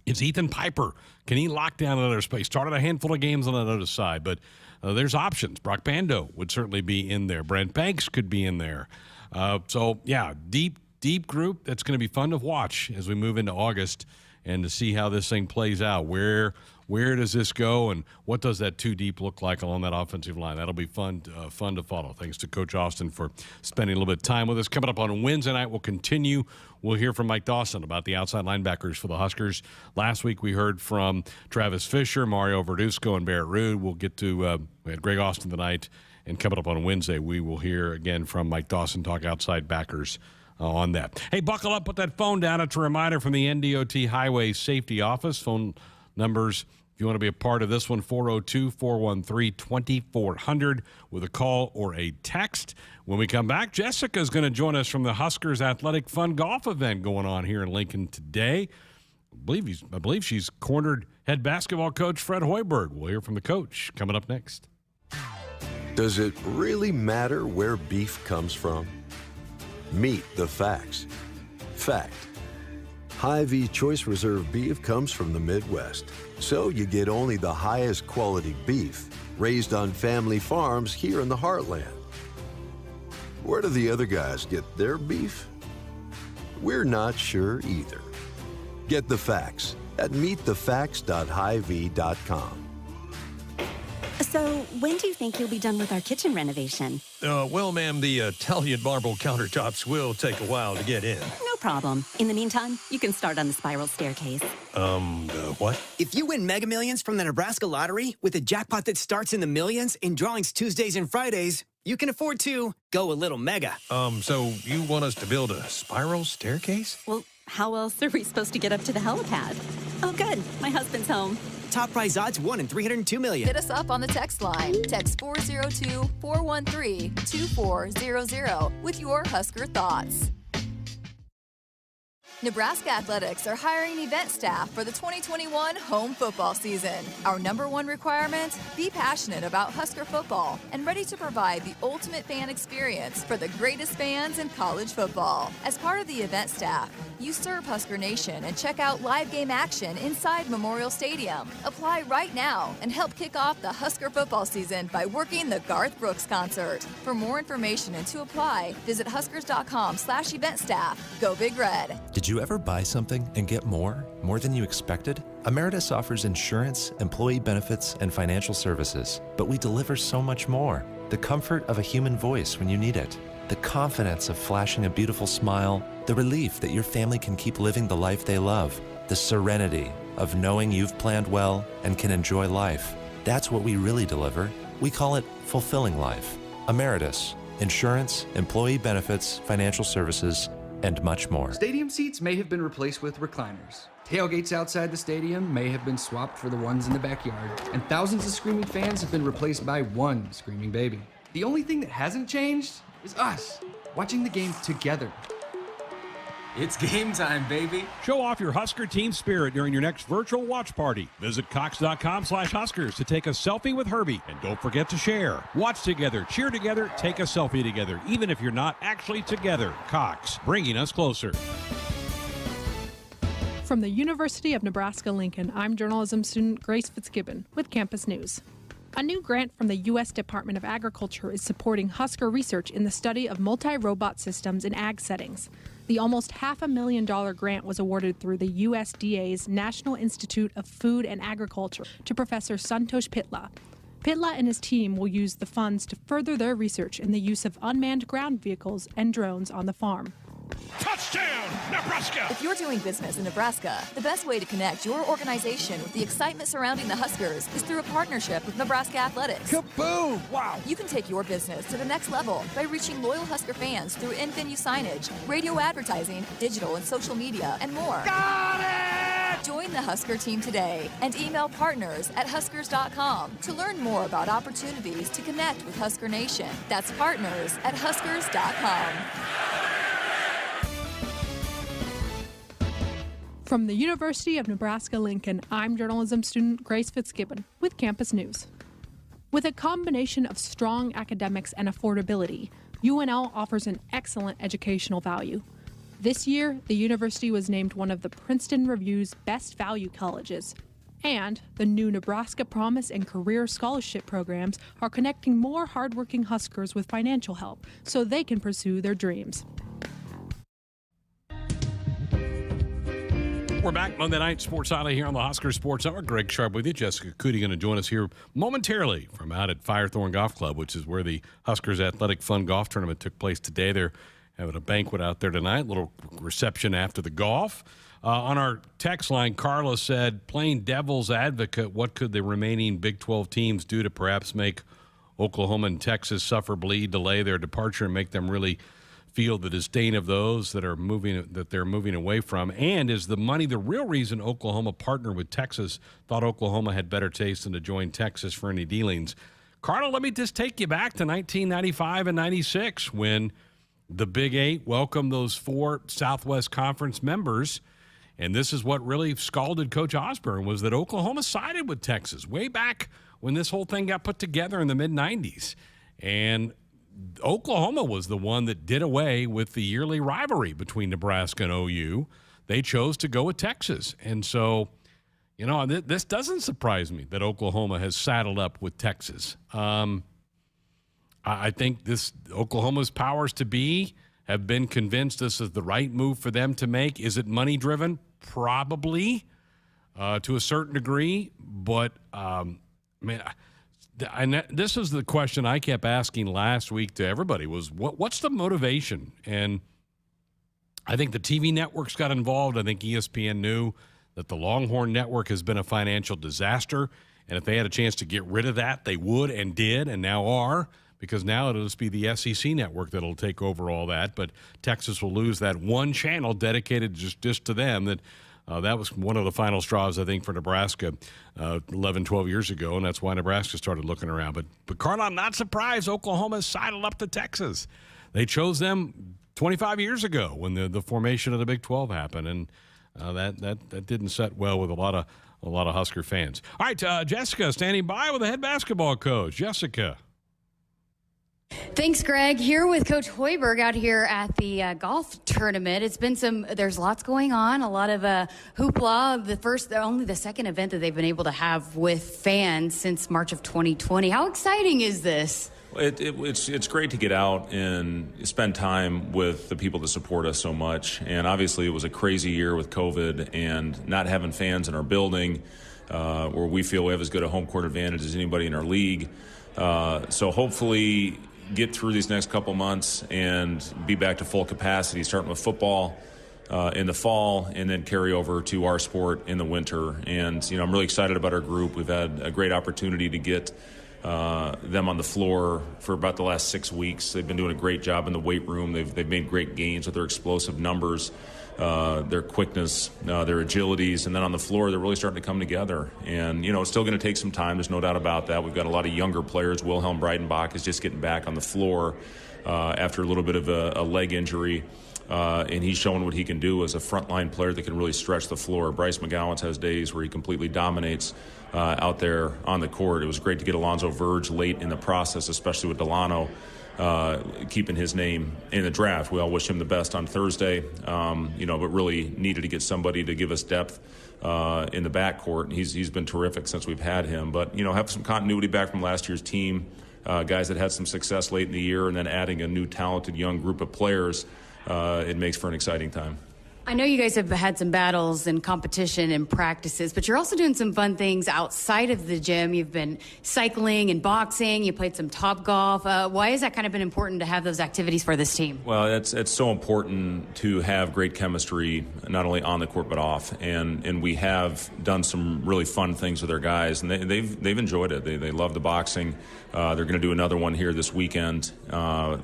It's Ethan Piper. Can he lock down another space? Started a handful of games on that other side, but there's options. Brock Bando would certainly be in there. Brent Banks could be in there. So, yeah, deep group. That's going to be fun to watch as we move into August and to see how this thing plays out. Where does this go, and what does that two deep look like along that offensive line? That'll be fun to follow. Thanks to Coach Austin for spending a little bit of time with us. Coming up on Wednesday night, we'll continue. We'll hear from Mike Dawson about the outside linebackers for the Huskers. Last week we heard from Travis Fisher, Mario Verduzco, and Barrett Ruud. We'll get to we had Greg Austin tonight, and coming up on Wednesday, we will hear again from Mike Dawson talk outside backers on that. Hey, buckle up, put that phone down. It's a reminder from the NDOT Highway Safety Office. Phone numbers, if you want to be a part of this one, 402-413-2400 with a call or a text. When we come back, Jessica is going to join us from the Huskers Athletic Fun Golf event going on here in Lincoln today. I believe she's cornered head basketball coach Fred Hoiberg. We'll hear from the coach coming up next. Does it really matter where beef comes from? Meet the facts. Fact: Hy-Vee Choice Reserve beef comes from the Midwest, so you get only the highest quality beef raised on family farms here in the heartland. Where do the other guys get their beef? we're not sure either. Get the facts at meetthefacts.hy-vee.com. So, when do you think you'll be done with our kitchen renovation? Well, ma'am, the Italian marble countertops will take a while to get in. No problem. In the meantime, you can start on the spiral staircase. What? If you win Mega Millions from the Nebraska Lottery with a jackpot that starts in the millions in drawings Tuesdays and Fridays, you can afford to go a little mega. So you want us to build a spiral staircase? Well, how else are we supposed to get up to the helipad? Oh, good. My husband's home. Top prize odds 1 in 302 million. Hit us up on the text line. Text 402-413-2400 with your Husker thoughts. Nebraska Athletics are hiring event staff for the 2021 home football season. Our #1 requirement, be passionate about Husker football and ready to provide the ultimate fan experience for the greatest fans in college football. As part of the event staff, you serve Husker Nation and check out live game action inside Memorial Stadium. Apply right now and help kick off the Husker football season by working the Garth Brooks concert. For more information and to apply, visit huskers.com/event staff. Go Big Red. Did you ever buy something and get more than you expected? Emeritus offers insurance, employee benefits, and financial services, but we deliver so much more. The comfort of a human voice when you need it, the confidence of flashing a beautiful smile, the relief that your family can keep living the life they love, the serenity of knowing you've planned well and can enjoy life. That's what we really deliver. We call it fulfilling life. Emeritus, insurance, employee benefits, financial services, and much more. Stadium seats may have been replaced with recliners. Tailgates outside the stadium may have been swapped for the ones in the backyard. And thousands of screaming fans have been replaced by one screaming baby. The only thing that hasn't changed is us, watching the game together. It's game time, baby. Show off your Husker team spirit during your next virtual watch party. Visit Cox.com/Huskers to take a selfie with Herbie. And don't forget to share. Watch together, cheer together, take a selfie together, even if you're not actually together. Cox, bringing us closer. From the University of Nebraska-Lincoln, I'm journalism student Grace Fitzgibbon with Campus News. A new grant from the U.S. Department of Agriculture is supporting Husker research in the study of multi-robot systems in ag settings. The almost $500,000 grant was awarded through the USDA's National Institute of Food and Agriculture to Professor Santosh Pitla. Pitla and his team will use the funds to further their research in the use of unmanned ground vehicles and drones on the farm. Touchdown, Nebraska! If you're doing business in Nebraska, the best way to connect your organization with the excitement surrounding the Huskers is through a partnership with Nebraska Athletics. Kaboom! Wow! You can take your business to the next level by reaching loyal Husker fans through in-venue signage, radio advertising, digital and social media, and more. Got it! Join the Husker team today and email partners@huskers.com to learn more about opportunities to connect with Husker Nation. That's partners@huskers.com. From the University of Nebraska-Lincoln, I'm journalism student Grace Fitzgibbon with Campus News. With a combination of strong academics and affordability, UNL offers an excellent educational value. This year, the university was named one of the Princeton Review's best value colleges. And the new Nebraska Promise and Career Scholarship programs are connecting more hardworking Huskers with financial help so they can pursue their dreams. We're back Monday night, Sports Alley here on the Husker Sports Network. Greg Sharpe with you. Jessica Coody going to join us here momentarily from out at Firethorn Golf Club, which is where the Huskers Athletic Fun Golf Tournament took place today. They're having a banquet out there tonight, a little reception after the golf. On our text line, Carla said, playing devil's advocate, what could the remaining Big 12 teams do to perhaps make Oklahoma and Texas suffer bleed, delay their departure, and make them really feel the disdain of those that they're moving away from? And is the money the real reason Oklahoma partnered with Texas, thought Oklahoma had better taste than to join Texas for any dealings? Carla, let me just take you back to 1995 and 96 when the Big Eight welcomed those 4 Southwest Conference members. And this is what really scalded Coach Osborne, was that Oklahoma sided with Texas way back when this whole thing got put together in the mid-90s. And Oklahoma was the one that did away with the yearly rivalry between Nebraska and OU. They chose to go with Texas. And so, you know, this doesn't surprise me that Oklahoma has saddled up with Texas. I think Oklahoma's powers to be have been convinced this is the right move for them to make. Is it money driven? Probably, to a certain degree. But this is the question I kept asking last week to everybody: was what's the motivation? And I think the TV networks got involved. I think ESPN knew that the Longhorn Network has been a financial disaster, and if they had a chance to get rid of that, they would and did, and now are. Because now it'll just be the SEC network that'll take over all that. But Texas will lose that one channel dedicated just to them. That was one of the final straws, I think, for Nebraska 11, 12 years ago, and that's why Nebraska started looking around. But Carl, I'm not surprised Oklahoma sidled up to Texas. They chose them 25 years ago when the formation of the Big 12 happened, and that didn't set well with a lot of Husker fans. All right, Jessica standing by with the head basketball coach. Jessica. Thanks, Greg. Here with Coach Hoiberg out here at the golf tournament. It's been there's lots going on, a lot of hoopla. Only the second event that they've been able to have with fans since March of 2020. How exciting is this? It's great to get out and spend time with the people that support us so much. And obviously it was a crazy year with COVID and not having fans in our building, where we feel we have as good a home court advantage as anybody in our league. So hopefully get through these next couple months and be back to full capacity, starting with football in the fall and then carry over to our sport in the winter. And, I'm really excited about our group. We've had a great opportunity to get them on the floor for about the last 6 weeks. They've been doing a great job in the weight room. They've made great gains with their explosive numbers, their quickness, their agilities, and then on the floor they're really starting to come together. And it's still going to take some time. There's no doubt about that. We've got a lot of younger players. Wilhelm Breidenbach is just getting back on the floor after a little bit of a leg injury. And he's showing what he can do as a frontline player that can really stretch the floor. Bryce McGowan has days where he completely dominates out there on the court. It was great to get Alonzo Verge late in the process, especially with Delano keeping his name in the draft. We all wish him the best on Thursday, but really needed to get somebody to give us depth in the backcourt. And he's been terrific since we've had him. But, have some continuity back from last year's team, guys that had some success late in the year, and then adding a new talented young group of players. It makes for an exciting time. I know you guys have had some battles and competition and practices, but you're also doing some fun things outside of the gym. You've been cycling and boxing. You played some Topgolf. Why has that kind of been important to have those activities for this team? Well, it's so important to have great chemistry, not only on the court but off. And we have done some really fun things with our guys, and they've enjoyed it. They love the boxing. They're going to do another one here this weekend.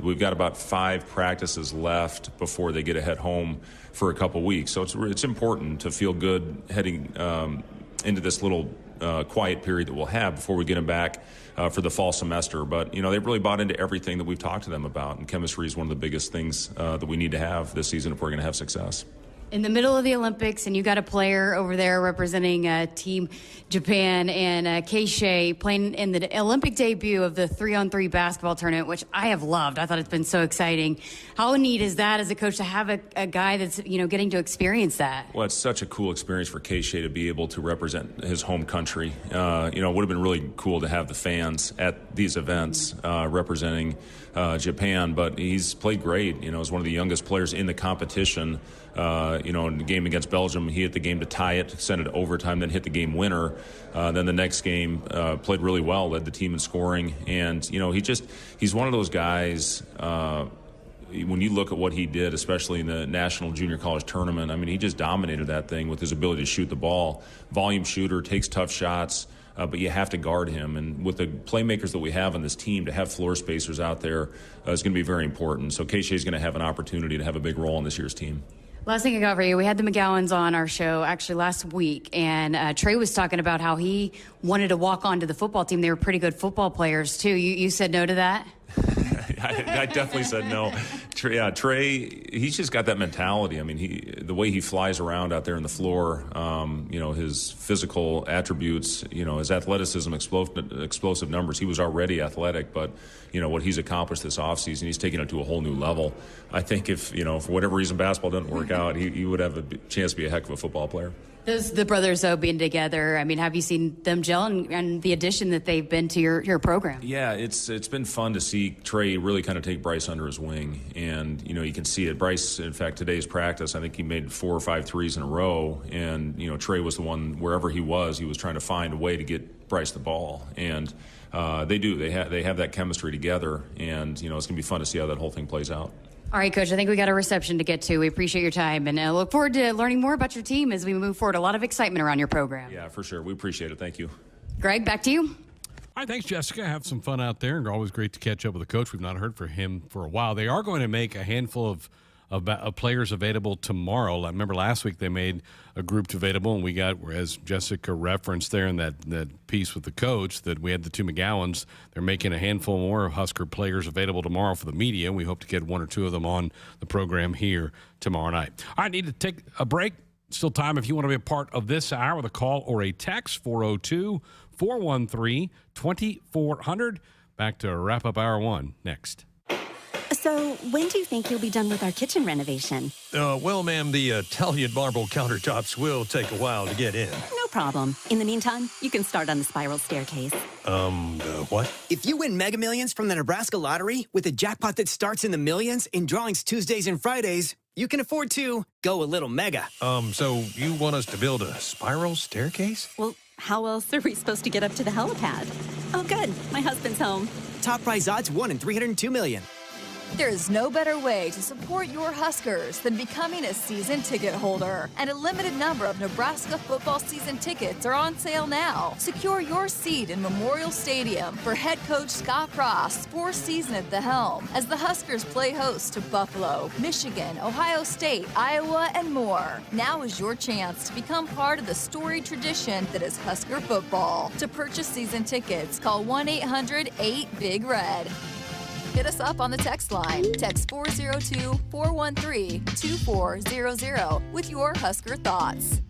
We've got about 5 practices left before they get to head home for a couple weeks. So it's important to feel good heading into this little quiet period that we'll have before we get them back for the fall semester. But, they've really bought into everything that we've talked to them about, and chemistry is one of the biggest things that we need to have this season if we're going to have success. In the middle of the Olympics, and you got a player over there representing Team Japan, and Keisei playing in the Olympic debut of the 3-on-3 basketball tournament, which I have loved. I thought it's been so exciting. How neat is that as a coach to have a guy that's, getting to experience that? Well, it's such a cool experience for Keisei to be able to represent his home country. It would have been really cool to have the fans at these events representing Japan, but he's played great. As one of the youngest players in the competition. In the game against Belgium, he hit the game to tie it, sent it to overtime, then hit the game winner. Then the next game played really well, led the team in scoring. And, he's one of those guys, when you look at what he did, especially in the National Junior College Tournament, he just dominated that thing with his ability to shoot the ball. Volume shooter, takes tough shots. But you have to guard him. And with the playmakers that we have on this team, to have floor spacers out there is going to be very important. So Keisei is going to have an opportunity to have a big role in this year's team. Last thing I got for you, we had the McGowans on our show actually last week, and Trey was talking about how he wanted to walk onto the football team. They were pretty good football players, too. You said no to that? I definitely said no. Trey, he's just got that mentality. The way he flies around out there on the floor, his physical attributes, his athleticism, explosive numbers. He was already athletic, but, what he's accomplished this offseason, he's taken it to a whole new level. I think if, for whatever reason basketball doesn't work out, he would have a chance to be a heck of a football player. The brothers, though, being together, have you seen them gel and the addition that they've been to your program? Yeah, it's been fun to see Trey really kind of take Bryce under his wing. And, you can see it. Bryce, in fact, today's practice, I think he made 4 or 5 threes in a row. And, Trey was the one, wherever he was trying to find a way to get Bryce the ball. And they do. They have that chemistry together. And, it's going to be fun to see how that whole thing plays out. All right, Coach, I think we got a reception to get to. We appreciate your time, and look forward to learning more about your team as we move forward. A lot of excitement around your program. Yeah, for sure. We appreciate it. Thank you. Greg, back to you. All right, thanks, Jessica. Have some fun out there, and always great to catch up with the coach. We've not heard from him for a while. They are going to make a handful of players available tomorrow. I remember last week they made a group available, and we got, as Jessica referenced there in that piece with the coach, that we had the 2 McGowans. They're making a handful more of Husker players available tomorrow for the media, and we hope to get 1 or 2 of them on the program here tomorrow night. All right, I need to take a break. Still time if you want to be a part of this hour with a call or a text, 402-413-2400. Back to wrap up hour 1 next. So, when do you think you'll be done with our kitchen renovation? Well, ma'am, the Italian marble countertops will take a while to get in. No problem. In the meantime, you can start on the spiral staircase. What? If you win Mega Millions from the Nebraska Lottery with a jackpot that starts in the millions in drawings Tuesdays and Fridays, you can afford to go a little mega. So you want us to build a spiral staircase? Well, how else are we supposed to get up to the helipad? Oh, good. My husband's home. Top prize odds 1 in 302 million. There is no better way to support your Huskers than becoming a season ticket holder. And a limited number of Nebraska football season tickets are on sale now. Secure your seat in Memorial Stadium for head coach Scott Frost's 4th season at the helm as the Huskers play host to Buffalo, Michigan, Ohio State, Iowa, and more. Now is your chance to become part of the storied tradition that is Husker football. To purchase season tickets, call 1-800-8-BIG-RED. Hit us up on the text line. Text 402-413-2400 with your Husker thoughts.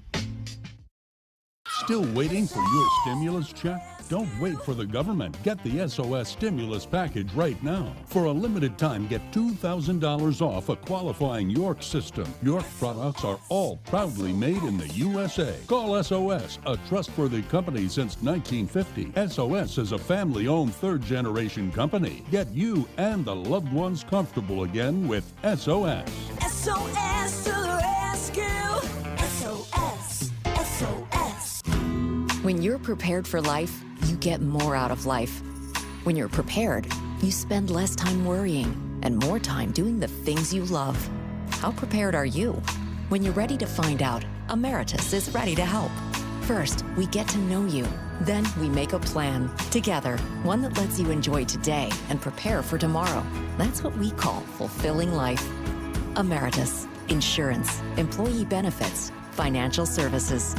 Still waiting for your stimulus check? Don't wait for the government. Get the SOS stimulus package right now. For a limited time, get $2,000 off a qualifying York system. York products are all proudly made in the USA. Call SOS, a trustworthy company since 1950. SOS is a family-owned 3rd-generation company. Get you and the loved ones comfortable again with SOS. SOS to the rescue. SOS. SOS. When you're prepared for life, you get more out of life. When you're prepared, you spend less time worrying and more time doing the things you love. How prepared are you? When you're ready to find out, Emeritus is ready to help. First, we get to know you. Then we make a plan together, one that lets you enjoy today and prepare for tomorrow. That's what we call fulfilling life. Emeritus, insurance, employee benefits, financial services.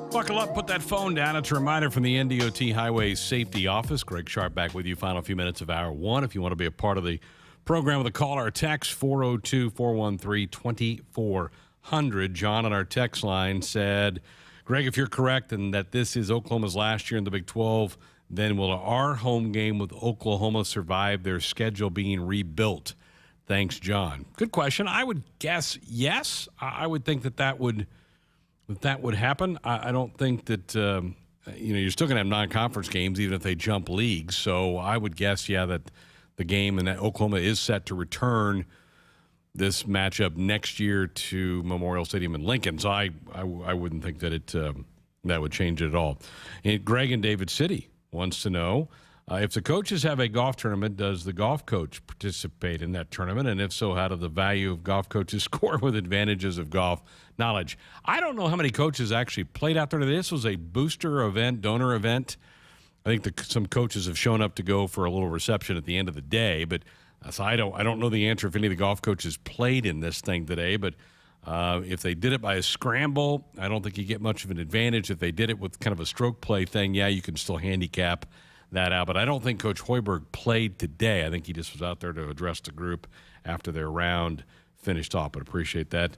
Buckle up, put that phone down. It's a reminder from the NDOT Highway Safety Office. Greg Sharpe back with you. Final few minutes of hour 1. If you want to be a part of the program with a call or a text, 402-413-2400. John on our text line said, Greg, if you're correct and that this is Oklahoma's last year in the Big 12, then will our home game with Oklahoma survive their schedule being rebuilt? Thanks, John. Good question. I would guess yes. I would think that would happen. I don't think that, you're still going to have non-conference games even if they jump leagues. So I would guess, that the game and that Oklahoma is set to return this matchup next year to Memorial Stadium in Lincoln. So I wouldn't think that that would change it at all. And Greg in David City wants to know, if the coaches have a golf tournament, does the golf coach participate in that tournament? And if so, how do the value of golf coaches score with advantages of golf knowledge? I don't know how many coaches actually played out there. This was a booster event, donor event. I think some coaches have shown up to go for a little reception at the end of the day. But so I don't know the answer if any of the golf coaches played in this thing today. But if they did it by a scramble, I don't think you get much of an advantage. If they did it with kind of a stroke play thing, you can still handicap that out. But I don't think Coach Hoiberg played today. I think he just was out there to address the group after their round finished off. But appreciate that,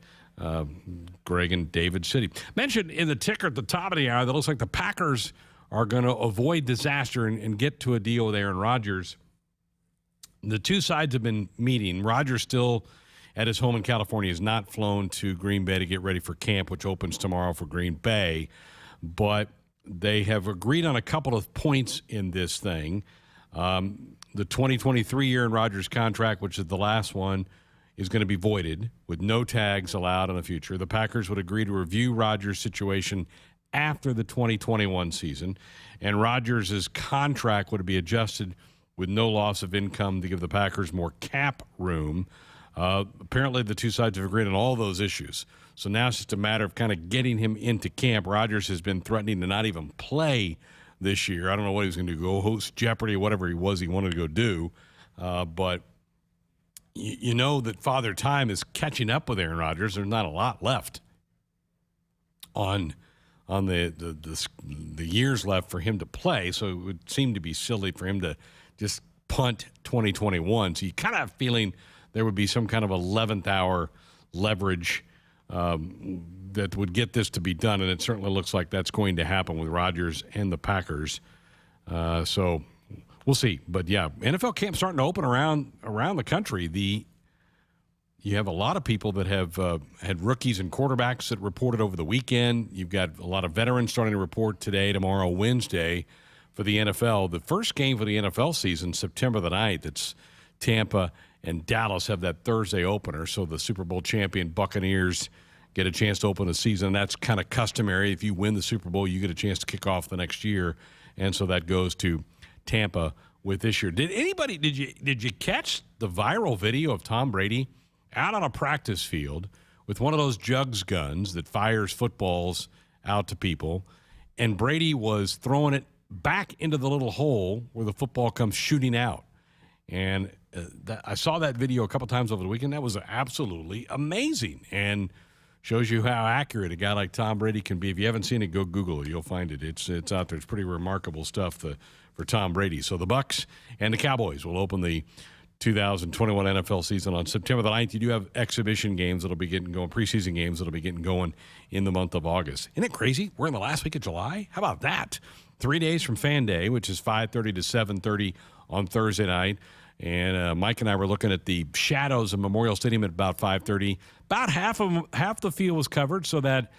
Greg and David City. Mentioned in the ticker at the top of the hour that looks like the Packers are going to avoid disaster and get to a deal with Aaron Rodgers. The two sides have been meeting. Rodgers still at his home in California has not flown to Green Bay to get ready for camp, which opens tomorrow for Green Bay. But they have agreed on a couple of points in this thing. The 2023 year in Rodgers' contract, which is the last one, is going to be voided with no tags allowed in the future. The Packers would agree to review Rodgers' situation after the 2021 season, and Rodgers' contract would be adjusted with no loss of income to give the Packers more cap room. Apparently, the two sides have agreed on all those issues. So now it's just a matter of kind of getting him into camp. Rodgers has been threatening to not even play this year. I don't know what he was going to do, go host Jeopardy, whatever he wanted to go do. But you know that Father Time is catching up with Aaron Rodgers. There's not a lot left on the years left for him to play. So it would seem to be silly for him to just punt 2021. So you kind of have a feeling there would be some kind of 11th hour leverage that would get this to be done, and it certainly looks like that's going to happen with Rodgers and the Packers. So we'll see. But, yeah, NFL camp starting to open around the country. You have a lot of people that have had rookies and quarterbacks that reported over the weekend. You've got a lot of veterans starting to report today, tomorrow, Wednesday for the NFL. The first game for the NFL season, September the 9th, it's Tampa and Dallas have that Thursday opener. So the Super Bowl champion Buccaneers get a chance to open the season. That's kind of customary. If you win the Super Bowl, you get a chance to kick off the next year. And so that goes to Tampa with this year. Did you catch the viral video of Tom Brady out on a practice field with one of those jugs guns that fires footballs out to people? And Brady was throwing it back into the little hole where the football comes shooting out. And I saw that video a couple times over the weekend. That was absolutely amazing and shows you how accurate a guy like Tom Brady can be. If you haven't seen it, go Google it. You'll find it. It's out there. It's pretty remarkable stuff for Tom Brady. So the Bucs and the Cowboys will open the 2021 NFL season on September the 9th. You do have exhibition games that'll be getting going, preseason games that'll be getting going in the month of August. Isn't it crazy? We're in the last week of July. How about that? 3 days from Fan Day, which is 5:30 to 7:30 on Thursday night. And Mike and I were looking at the shadows of Memorial Stadium at about 5:30. About half the field was covered, so that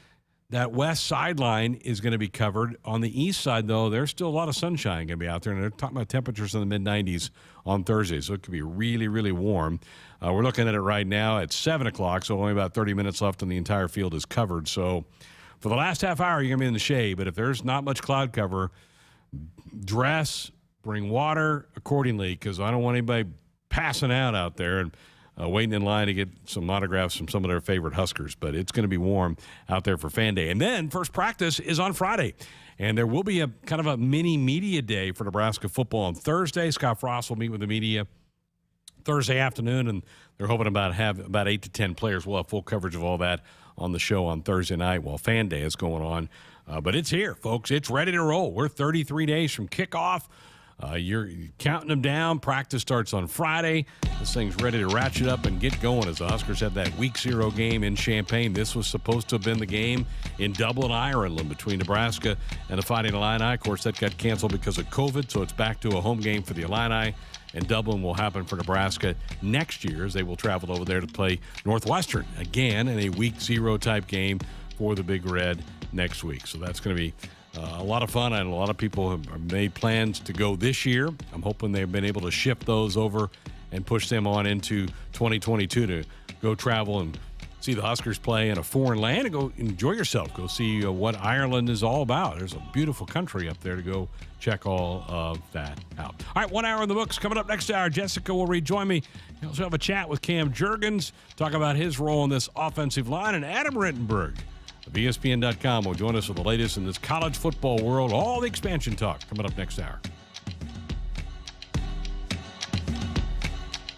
west sideline is going to be covered. On the east side, though, there's still a lot of sunshine going to be out there, and they're talking about temperatures in the mid-90s on Thursday, so it could be really, really warm. We're looking at it right now at 7 o'clock, so only about 30 minutes left, and the entire field is covered. So for the last half hour, you're going to be in the shade, but if there's not much cloud cover, dress, bring water accordingly, because I don't want anybody passing out there and waiting in line to get some autographs from some of their favorite Huskers. But it's going to be warm out there for Fan Day. And then first practice is on Friday. And there will be a kind of a mini media day for Nebraska football on Thursday. Scott Frost will meet with the media Thursday afternoon, and they're hoping have about 8 to 10 players. We'll have full coverage of all that on the show on Thursday night while Fan Day is going on. But it's here, folks. It's ready to roll. We're 33 days from kickoff. You're counting them down. Practice starts on Friday. This thing's ready to ratchet up and get going as the Huskers have that Week 0 game in Champaign. This was supposed to have been the game in Dublin, Ireland between Nebraska and the Fighting Illini. Of course, that got canceled because of COVID, so it's back to a home game for the Illini. And Dublin will happen for Nebraska next year as they will travel over there to play Northwestern again in a Week 0 type game for the Big Red next week. So that's going to be a lot of fun, and a lot of people have made plans to go this year. I'm hoping they've been able to shift those over and push them on into 2022 to go travel and see the Huskers play in a foreign land and go enjoy yourself. Go see what Ireland is all about. There's a beautiful country up there to go check all of that out. All right, 1 hour in the books. Coming up next hour, Jessica will rejoin me. We also have a chat with Cam Jurgens, talk about his role in this offensive line, and Adam Rittenberg of ESPN.com will join us with the latest in this college football world, all the expansion talk coming up next hour.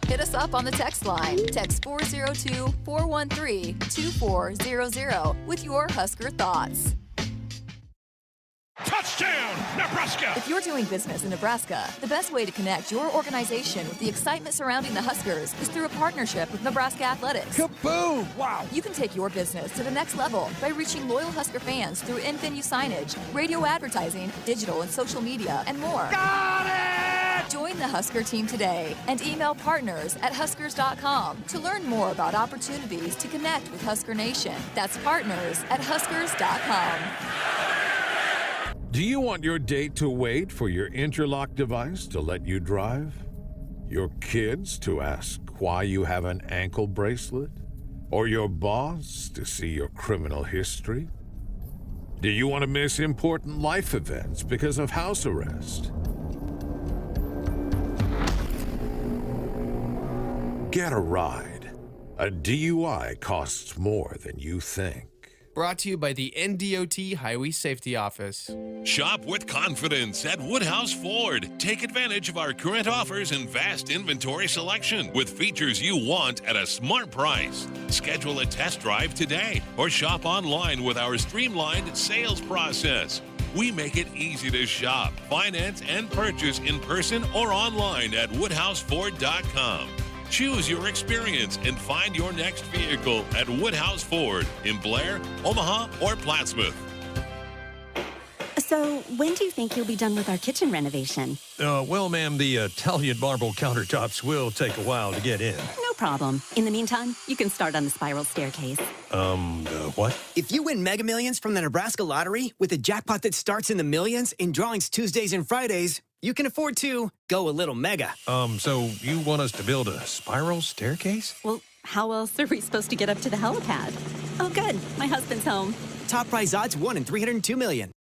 Hit us up on the text line. Text 402-413-2400 with your Husker thoughts. Touchdown, Nebraska! If you're doing business in Nebraska, the best way to connect your organization with the excitement surrounding the Huskers is through a partnership with Nebraska Athletics. Kaboom! Wow! You can take your business to the next level by reaching loyal Husker fans through in-venue signage, radio advertising, digital and social media, and more. Got it! Join the Husker team today and email partners@huskers.com to learn more about opportunities to connect with Husker Nation. That's partners@huskers.com. Do you want your date to wait for your interlock device to let you drive? Your kids to ask why you have an ankle bracelet? Or your boss to see your criminal history? Do you want to miss important life events because of house arrest? Get a ride. A DUI costs more than you think. Brought to you by the NDOT Highway Safety Office. Shop with confidence at Woodhouse Ford. Take advantage of our current offers and vast inventory selection with features you want at a smart price. Schedule a test drive today or shop online with our streamlined sales process. We make it easy to shop, finance, and purchase in person or online at woodhouseford.com. Choose your experience and find your next vehicle at Woodhouse Ford in Blair, Omaha, or Plattsmouth. So, when do you think you'll be done with our kitchen renovation? Well, ma'am, the Italian marble countertops will take a while to get in. No problem. In the meantime, you can start on the spiral staircase. What? If you win Mega Millions from the Nebraska Lottery with a jackpot that starts in the millions in drawings Tuesdays and Fridays, you can afford to go a little mega. So you want us to build a spiral staircase? Well, how else are we supposed to get up to the helipad? Oh, good. My husband's home. Top prize odds 1 in 302 million.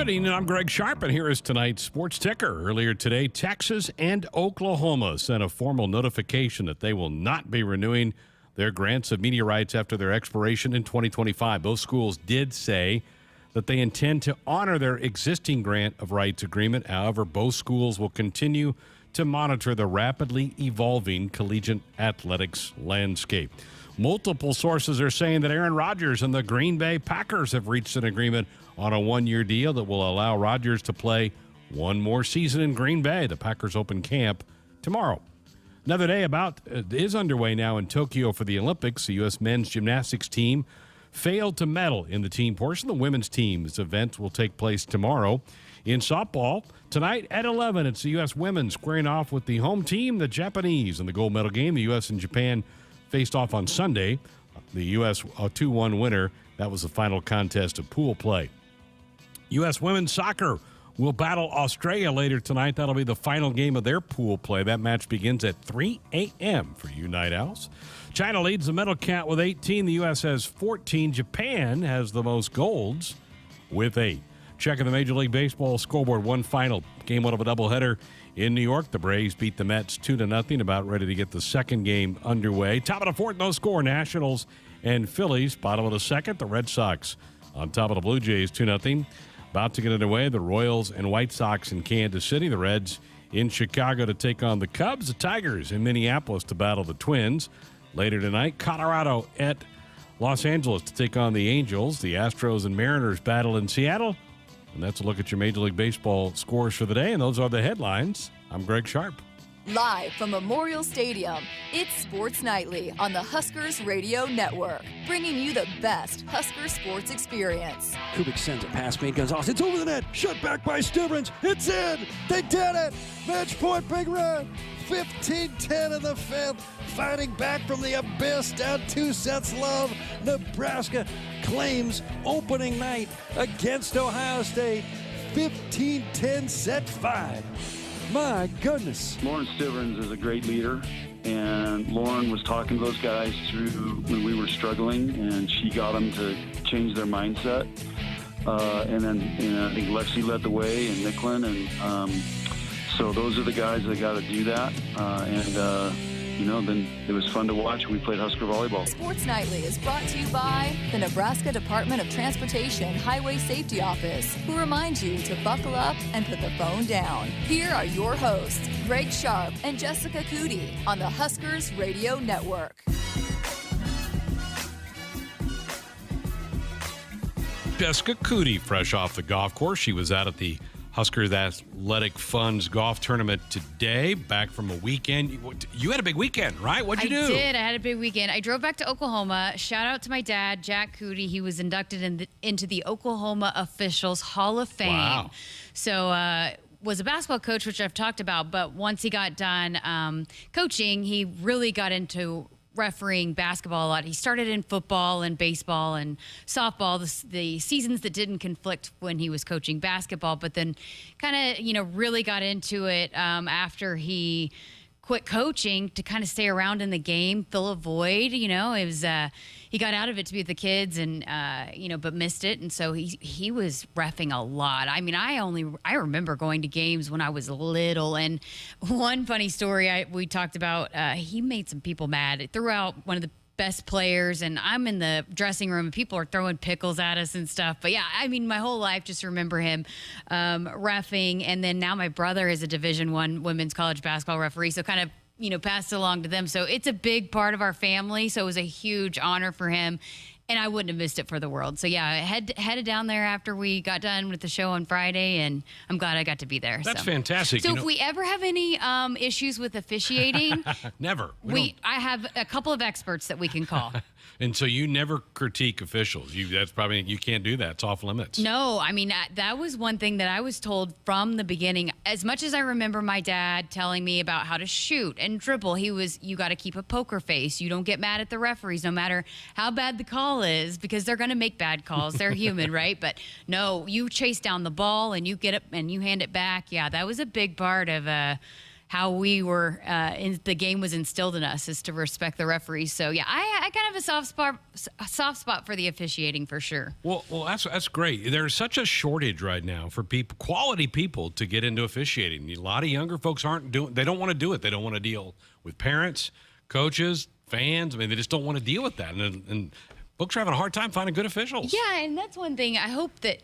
Good evening, I'm Greg Sharpe, and here is tonight's Sports Ticker. Earlier today, Texas and Oklahoma sent a formal notification that they will not be renewing their grants of media rights after their expiration in 2025. Both schools did say that they intend to honor their existing grant of rights agreement. However, both schools will continue to monitor the rapidly evolving collegiate athletics landscape. Multiple sources are saying that Aaron Rodgers and the Green Bay Packers have reached an agreement on a one-year deal that will allow Rodgers to play one more season in Green Bay. The Packers open camp tomorrow. Another day is underway now in Tokyo for the Olympics. The U.S. men's gymnastics team failed to medal in the team portion. The women's team's event will take place tomorrow. In softball, tonight at 11, it's the U.S. women squaring off with the home team, the Japanese, in the gold medal game. The U.S. and Japan faced off on Sunday. The U.S. 2-1 winner. That was the final contest of pool play. U.S. women's soccer will battle Australia later tonight. That'll be the final game of their pool play. That match begins at 3 a.m. for you Night Owls. China leads the medal count with 18. The U.S. has 14. Japan has the most golds with 8. Checking the Major League Baseball scoreboard, one final game one of a doubleheader in New York. The Braves beat the Mets 2-0, about ready to get the second game underway. Top of the fourth, no score. Nationals and Phillies. Bottom of the second, the Red Sox on top of the Blue Jays 2-0. About to get underway, the Royals and White Sox in Kansas City. The Reds in Chicago to take on the Cubs. The Tigers in Minneapolis to battle the Twins. Later tonight, Colorado at Los Angeles to take on the Angels. The Astros and Mariners battle in Seattle. And that's a look at your Major League Baseball scores for the day. And those are the headlines. I'm Greg Sharpe. Live from Memorial Stadium, it's Sports Nightly on the Huskers Radio Network, bringing you the best Husker sports experience. Kubik sends a pass, made Gonzalez. It's over the net. Shut back by Stivrins. It's in. They did it. Match point, Big Red. 15-10 in the fifth. Fighting back from the abyss, down 2 sets love. Nebraska claims opening night against Ohio State. 15-10 set 5. My goodness. Lauren Stivrins is a great leader, and Lauren was talking to those guys through when we were struggling, and she got them to change their mindset. And then I think Lexi led the way, and Nicklin, and so those are the guys that got to do that. Then it was fun to watch. We played Husker volleyball. Sports Nightly is brought to you by the Nebraska Department of Transportation Highway Safety Office, who reminds you to buckle up and put the phone down. Here are your hosts, Greg Sharpe and Jessica Coody on the Huskers Radio Network. Jessica Coody, fresh off the golf course. She was out at the Huskers Athletic Funds golf tournament today, back from a weekend. You had a big weekend, right? What'd you do? I did. I had a big weekend. I drove back to Oklahoma. Shout out to my dad, Jack Coody. He was inducted into the Oklahoma Officials Hall of Fame. Wow. So, was a basketball coach, which I've talked about, but once he got done coaching, he really got into refereeing basketball a lot. He started in football and baseball and softball, the seasons that didn't conflict when he was coaching basketball, but then kind of, really got into it after he quit coaching to kind of stay around in the game, fill a void. It was he got out of it to be with the kids and but missed it, and so he was reffing a lot. I mean, I remember going to games when I was little, and one funny story we talked about, he made some people mad. It threw out one of the best players, and I'm in the dressing room and people are throwing pickles at us and stuff. But yeah, I mean, my whole life just remember him reffing. And then now my brother is a Division I women's college basketball referee, so kind of passed it along to them. So it's a big part of our family. So it was a huge honor for him, and I wouldn't have missed it for the world. So yeah, I headed down there after we got done with the show on Friday, and I'm glad I got to be there. That's fantastic. So if we ever have any issues with officiating, never. I have a couple of experts that we can call. And so you never critique officials. That's probably, you can't do that. It's off limits. No, I mean, that was one thing that I was told from the beginning. As much as I remember my dad telling me about how to shoot and dribble, you got to keep a poker face. You don't get mad at the referees, no matter how bad the call is, because they're going to make bad calls. They're human, right? But no, you chase down the ball and you get it and you hand it back. Yeah, that was a big part of how we were the game was instilled in us, is to respect the referees. So yeah, I kind of have a soft spot for the officiating for sure. Well, that's great. There's such a shortage right now for quality people to get into officiating. A lot of younger folks they don't want to do it. They don't want to deal with parents, coaches, fans. I mean, they just don't want to deal with that. And folks are having a hard time finding good officials. Yeah, and that's one thing. I hope that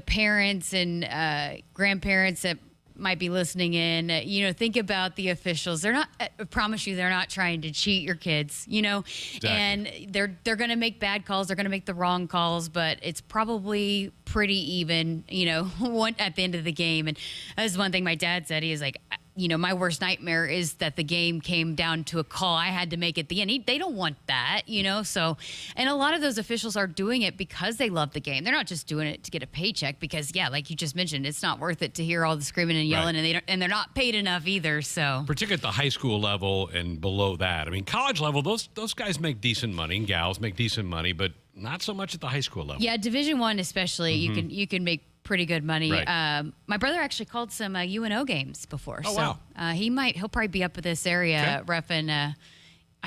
parents and grandparents that might be listening in, think about the officials. They're not, I promise you, they're not trying to cheat your kids, Exactly. And they're going to make bad calls. They're going to make the wrong calls, but it's probably pretty even, at the end of the game. And that's one thing my dad said. He is like, my worst nightmare is that the game came down to a call I had to make at the end. They don't want that, so, and a lot of those officials are doing it because they love the game. They're not just doing it to get a paycheck because, yeah, like you just mentioned, it's not worth it to hear all the screaming and yelling, right. and they're not paid enough either, so. Particularly at the high school level and below that. I mean, college level, those guys make decent money, and gals make decent money, but not so much at the high school level. Yeah, Division I especially, you can make pretty good money. Right. My brother actually called some UNO games before. Oh, so wow. He'll probably be up in this area reffing. I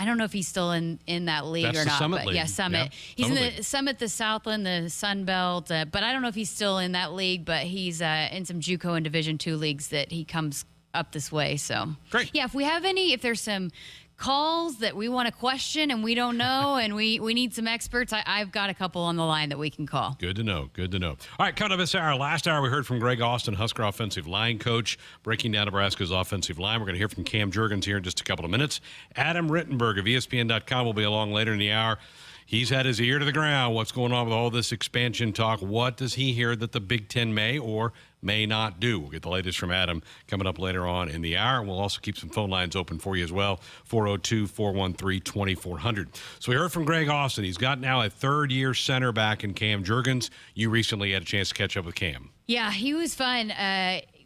don't know if he's still in that league That's or the not. Summit but League. Yeah, Summit. Yep. He's Summit in League. the Summit, the Southland, the Sun Belt. But I don't know if he's still in that league, but he's in some JUCO and Division II leagues that he comes up this way. So great. Yeah, if there's some calls that we want to question and we don't know and we need some experts, I've got a couple on the line that we can call. Good to know. All right, coming up this hour, last hour we heard from Greg Austin, Husker offensive line coach, breaking down Nebraska's offensive line. We're going to hear from Cam Jurgens here in just a couple of minutes. Adam Rittenberg of ESPN.com will be along later in the hour. He's had his ear to the ground. What's going on with all this expansion talk? What does he hear that the Big Ten may or may not do? We'll get the latest from Adam coming up later on in the hour. We'll also keep some phone lines open for you as well, 402-413-2400. So we heard from Greg Austin. He's got now a third-year center back in Cam Jurgens. You recently had a chance to catch up with Cam. Yeah, he was fun.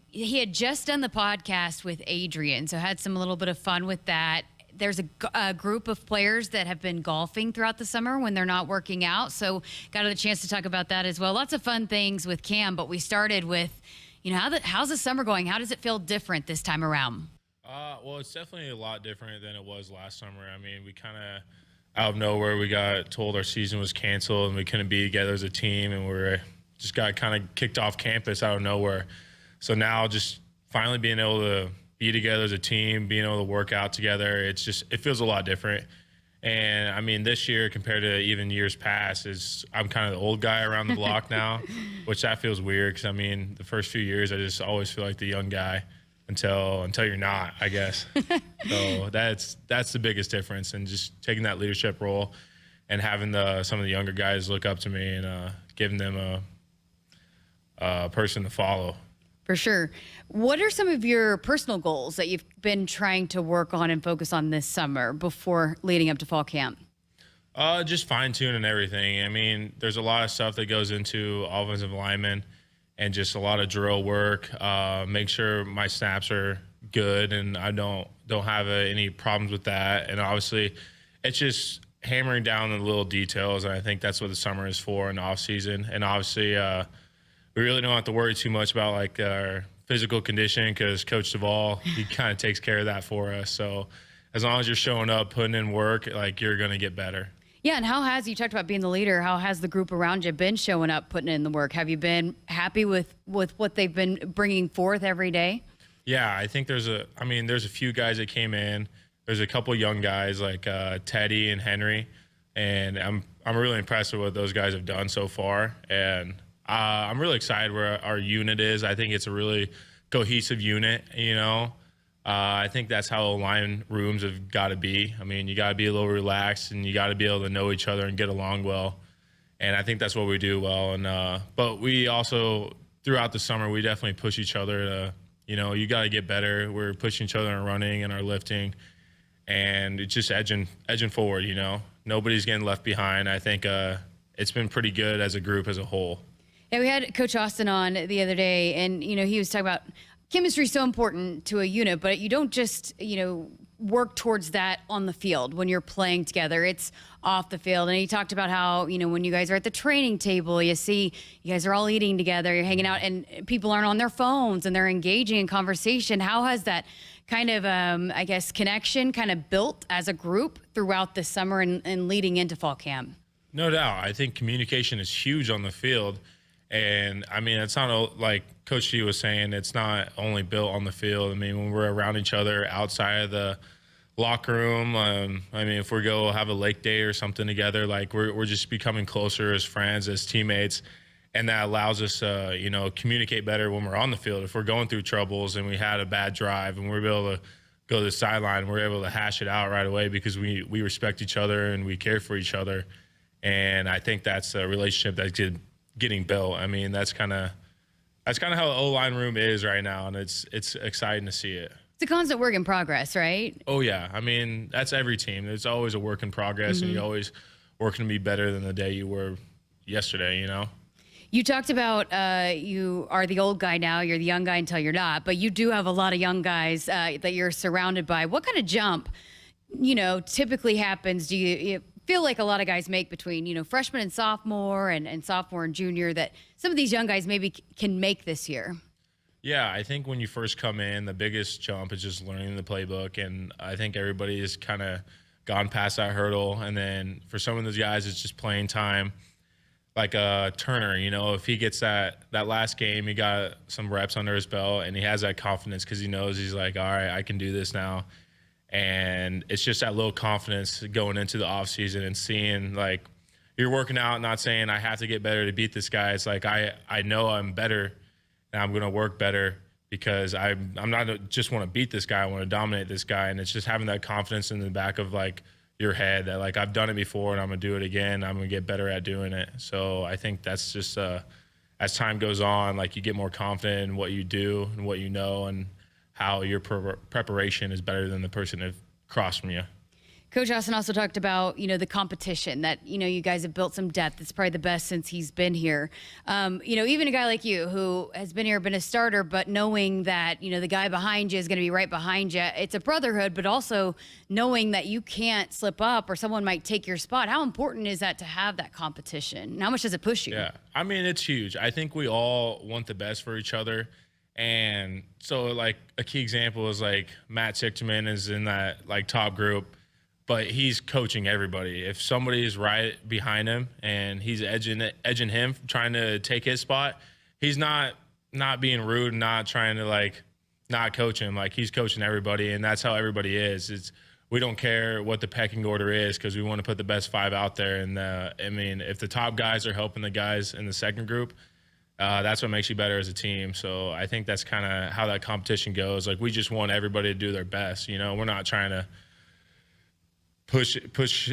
He had just done the podcast with Adrian, so had some little bit of fun with that. There's a group of players that have been golfing throughout the summer when they're not working out. So got a chance to talk about that as well. Lots of fun things with Cam, but we started with, how's the summer going? How does it feel different this time around? Well, it's definitely a lot different than it was last summer. I mean, we kind of, out of nowhere, we got told our season was canceled and we couldn't be together as a team, and we just got kind of kicked off campus out of nowhere. So now just finally being able to be together as a team, being able to work out together, it feels a lot different. And I mean, this year compared to even years past, I'm kind of the old guy around the block now, which that feels weird because I mean, the first few years I just always feel like the young guy until you're not, I guess. So that's the biggest difference, and just taking that leadership role and having some of the younger guys look up to me and giving them a person to follow. For sure. What are some of your personal goals that you've been trying to work on and focus on this summer before leading up to fall camp? Just fine-tuning everything. I mean, there's a lot of stuff that goes into offensive linemen and just a lot of drill work. Make sure my snaps are good and I don't have any problems with that. And obviously, it's just hammering down the little details, and I think that's what the summer is for in the off-season. And obviously, we really don't have to worry too much about like our physical condition because Coach Duvall, he kind of takes care of that for us. So as long as you're showing up, putting in work, like you're going to get better. Yeah, and you talked about being the leader, how has the group around you been showing up, putting in the work? Have you been happy with what they've been bringing forth every day? Yeah, I think there's a few guys that came in. There's a couple young guys like Teddy and Henry, and I'm really impressed with what those guys have done so far. And I'm really excited where our unit is. I think it's a really cohesive unit, I think that's how line rooms have got to be. I mean, you got to be a little relaxed and you got to be able to know each other and get along well. And I think that's what we do well. And but we also, throughout the summer, we definitely push each other to, you got to get better. We're pushing each other in our running and our lifting. And it's just edging forward, Nobody's getting left behind. I think it's been pretty good as a group as a whole. Yeah, we had Coach Austin on the other day, and, he was talking about chemistry is so important to a unit, but you don't just, work towards that on the field when you're playing together. It's off the field. And he talked about how, when you guys are at the training table, you see you guys are all eating together, you're hanging out, and people aren't on their phones and they're engaging in conversation. How has that kind of, I guess, connection kind of built as a group throughout the summer and leading into fall camp? No doubt. I think communication is huge on the field. And, I mean, it's not like Coach G was saying, it's not only built on the field. I mean, when we're around each other outside of the locker room, I mean, if we go have a lake day or something together, like we're just becoming closer as friends, as teammates. And that allows us to, you know, communicate better when we're on the field. If we're going through troubles and we had a bad drive and we're able to go to the sideline, we're able to hash it out right away because we respect each other and we care for each other. And I think that's a relationship that's getting built. I mean, that's kind of how the O-line room is right now, and it's exciting to see it. It's a constant work in progress, right? Oh, yeah. I mean, that's every team. There's always a work in progress, and you're always working to be better than the day you were yesterday, you know? You talked about you are the old guy now. You're the young guy until you're not. But you do have a lot of young guys that you're surrounded by. What kind of jump, you know, typically happens? Do you feel like a lot of guys make between, you know, freshman and sophomore and sophomore and junior that some of these young guys maybe can make this year? Yeah, I think when you first come in, the biggest jump is just learning the playbook. And I think everybody has kind of gone past that hurdle. And then for some of those guys, it's just playing time. Like Turner, you know, if he gets that last game, he got some reps under his belt and he has that confidence because he knows he's like, all right, I can do this now. And it's just that little confidence going into the offseason and seeing, like, you're working out, not saying I have to get better to beat this guy. It's like I know I'm better and I'm going to work better because I'm not just want to beat this guy. I want to dominate this guy. And it's just having that confidence in the back of, like, your head that, like, I've done it before and I'm going to do it again. I'm going to get better at doing it. So I think that's just as time goes on, like, you get more confident in what you do and what you know and how your preparation is better than the person across from you. Coach Austin also talked about, you know, the competition that, you know, you guys have built some depth. It's probably the best since he's been here. You know, even a guy like you who has been here, been a starter, but knowing that, you know, the guy behind you is going to be right behind you. It's a brotherhood, but also knowing that you can't slip up or someone might take your spot. How important is that to have that competition? And how much does it push you? Yeah, I mean, it's huge. I think we all want the best for each other. And so, like, a key example is, like, Matt Sichterman is in that, like, top group. But he's coaching everybody. If somebody is right behind him and he's edging him, trying to take his spot, he's not being rude, not trying to, like, not coach him. Like, he's coaching everybody, and that's how everybody is. We don't care what the pecking order is because we want to put the best five out there. And, I mean, if the top guys are helping the guys in the second group, that's what makes you better as a team. So I think that's kind of how that competition goes. Like, we just want everybody to do their best. You know, we're not trying to push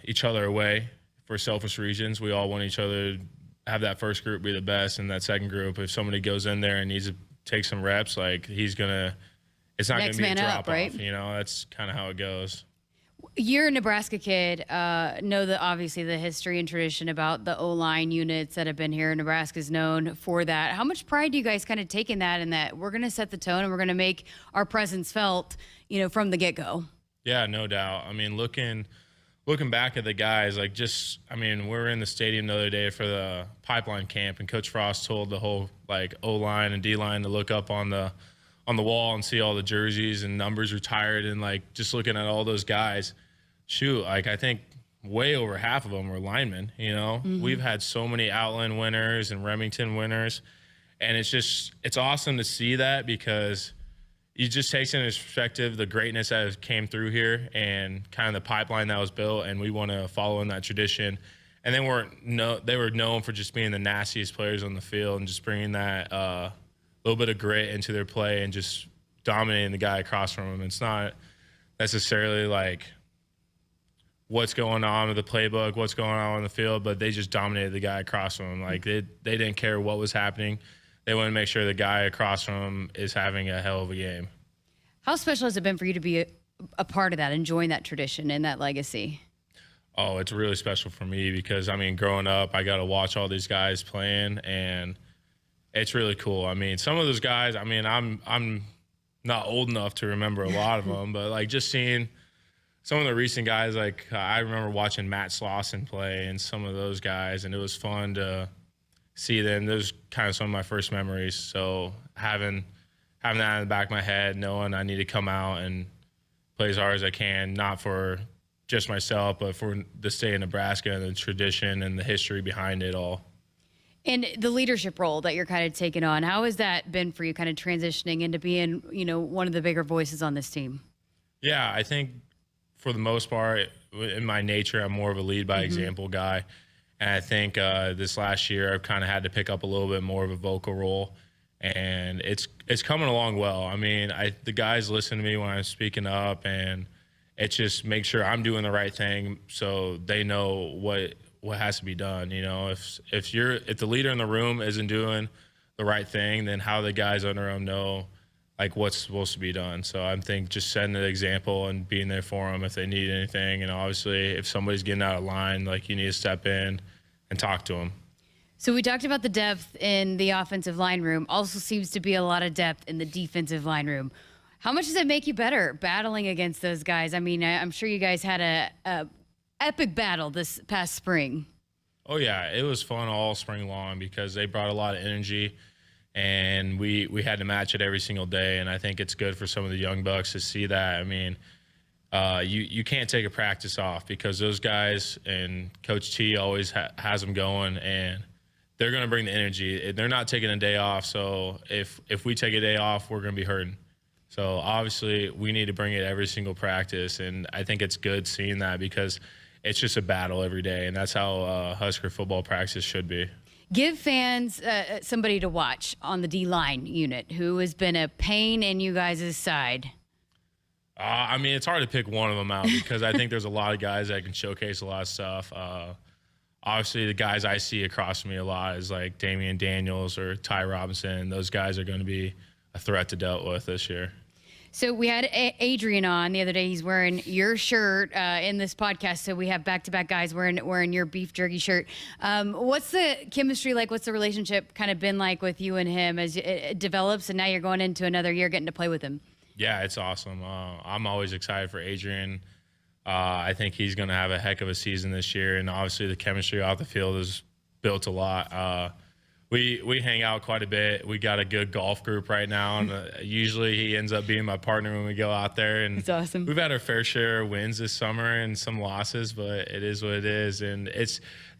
each other away for selfish reasons. We all want each other to have that first group be the best, and that second group, if somebody goes in there and needs to take some reps, like, it's not going to be a drop-off, right? You know, that's kind of how it goes. You're a Nebraska kid, know obviously the history and tradition about the O-line units that have been here. Nebraska's known for that. How much pride do you guys kind of take in that, and that we're going to set the tone and we're going to make our presence felt, you know, from the get-go? Yeah, no doubt. I mean, looking back at the guys, like, we were in the stadium the other day for the pipeline camp, and Coach Frost told the whole, like, O-line and D-line to look up on the wall and see all the jerseys and numbers retired, and, like, just looking at all those guys. Shoot, like, I think way over half of them were linemen, you know? Mm-hmm. We've had so many Outland winners and Remington winners, and it's awesome to see that because you just takes into perspective the greatness that came through here and kind of the pipeline that was built, and we want to follow in that tradition. And then they were known for just being the nastiest players on the field and just bringing that little bit of grit into their play and just dominating the guy across from them. It's not necessarily like what's going on with the playbook, what's going on the field, but they just dominated the guy across from them. Like, they didn't care what was happening. They want to make sure the guy across from him is having a hell of a game. How special has it been for you to be a part of that, enjoying that tradition and that legacy? Oh, it's really special for me because, I mean, growing up, I got to watch all these guys playing, and it's really cool. I mean, some of those guys, I mean, I'm not old enough to remember a lot of them, but, like, just seeing some of the recent guys, like, I remember watching Matt Slauson play and some of those guys, and it was fun to see them. Those kind of some of my first memories. So having having that in the back of my head, knowing I need to come out and play as hard as I can, not for just myself, but for the state of Nebraska and the tradition and the history behind it all. And the leadership role that you're kind of taking on, how has that been for you, kind of transitioning into being, you know, one of the bigger voices on this team? Yeah, I think for the most part, in my nature, I'm more of a lead by example guy. And I think this last year, I've kind of had to pick up a little bit more of a vocal role. And it's coming along well. I mean, the guys listen to me when I'm speaking up, and it just makes sure I'm doing the right thing so they know what has to be done. You know, if the leader in the room isn't doing the right thing, then how the guys under them know like what's supposed to be done. So I think just setting an example and being there for them if they need anything. And obviously if somebody's getting out of line, like you need to step in and talk to them. So we talked about the depth in the offensive line room. Also seems to be a lot of depth in the defensive line room. How much does it make you better battling against those guys? I mean, I'm sure you guys had a epic battle this past spring. Oh yeah, it was fun all spring long because they brought a lot of energy, and we had to match it every single day. And I think it's good for some of the young bucks to see that. I mean, you can't take a practice off because those guys and Coach T always has them going, and they're going to bring the energy. They're not taking a day off, so if we take a day off, we're going to be hurting. So obviously we need to bring it every single practice, and I think it's good seeing that because it's just a battle every day, and that's how Husker football practice should be. Give fans somebody to watch on the D-line unit who has been a pain in you guys' side. I mean, it's hard to pick one of them out because I think there's a lot of guys that can showcase a lot of stuff. Obviously, the guys I see across from me a lot is like Damian Daniels or Ty Robinson. Those guys are going to be a threat to deal with this year. So we had Adrian on the other day. He's wearing your shirt in this podcast. So we have back-to-back guys wearing your beef jerky shirt. What's the chemistry like? What's the relationship kind of been like with you and him as it develops, and now you're going into another year getting to play with him? Yeah, it's awesome. I'm always excited for Adrian. I think he's going to have a heck of a season this year, and obviously the chemistry off the field is built a lot. We hang out quite a bit. We got a good golf group right now, and usually he ends up being my partner when we go out there. And it's awesome. We've had our fair share of wins this summer and some losses, but it is what it is, and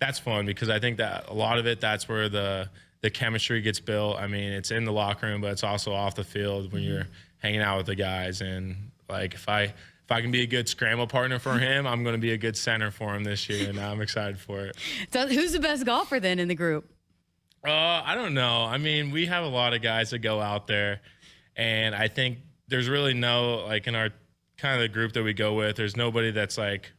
that's fun because I think that a lot of it, that's where the chemistry gets built. I mean, it's in the locker room, but it's also off the field when you're hanging out with the guys. And like if I can be a good scramble partner for him, I'm going to be a good center for him this year, and I'm excited for it. So who's the best golfer then in the group? I don't know. I mean, we have a lot of guys that go out there, and I think there's really no, like in our kind of the group that we go with, there's nobody that's like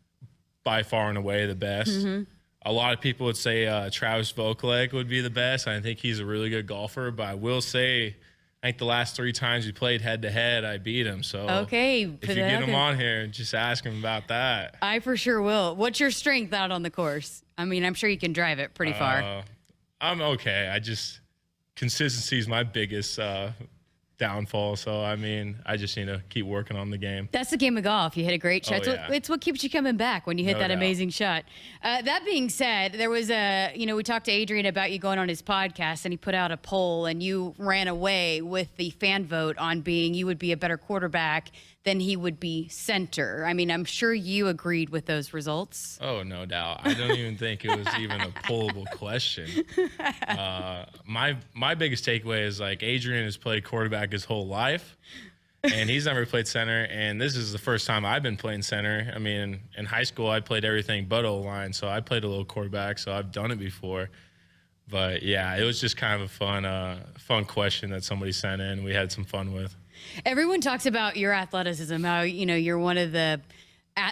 by far and away the best. Mm-hmm. A lot of people would say Travis Vokalek would be the best. I think he's a really good golfer, but I will say I think the last 3 times we played head-to-head, I beat him. So okay, if you get him on here, just ask him about that. I for sure will. What's your strength out on the course? I mean, I'm sure you can drive it pretty far. I'm okay. Consistency is my biggest downfall. So, I mean, I just need to keep working on the game. That's the game of golf. You hit a great shot. It's what keeps you coming back when you hit that amazing shot. That being said, there was we talked to Adrian about you going on his podcast, and he put out a poll, and you ran away with the fan vote on you would be a better quarterback than he would be center. I mean, I'm sure you agreed with those results. Oh, no doubt. I don't even think it was even a pollable question. My biggest takeaway is like Adrian has played quarterback his whole life, and he's never played center. And this is the first time I've been playing center. I mean, in high school, I played everything but O-line, so I played a little quarterback, so I've done it before. But yeah, it was just kind of a fun question that somebody sent in. We had some fun with. Everyone talks about your athleticism, how you're one of the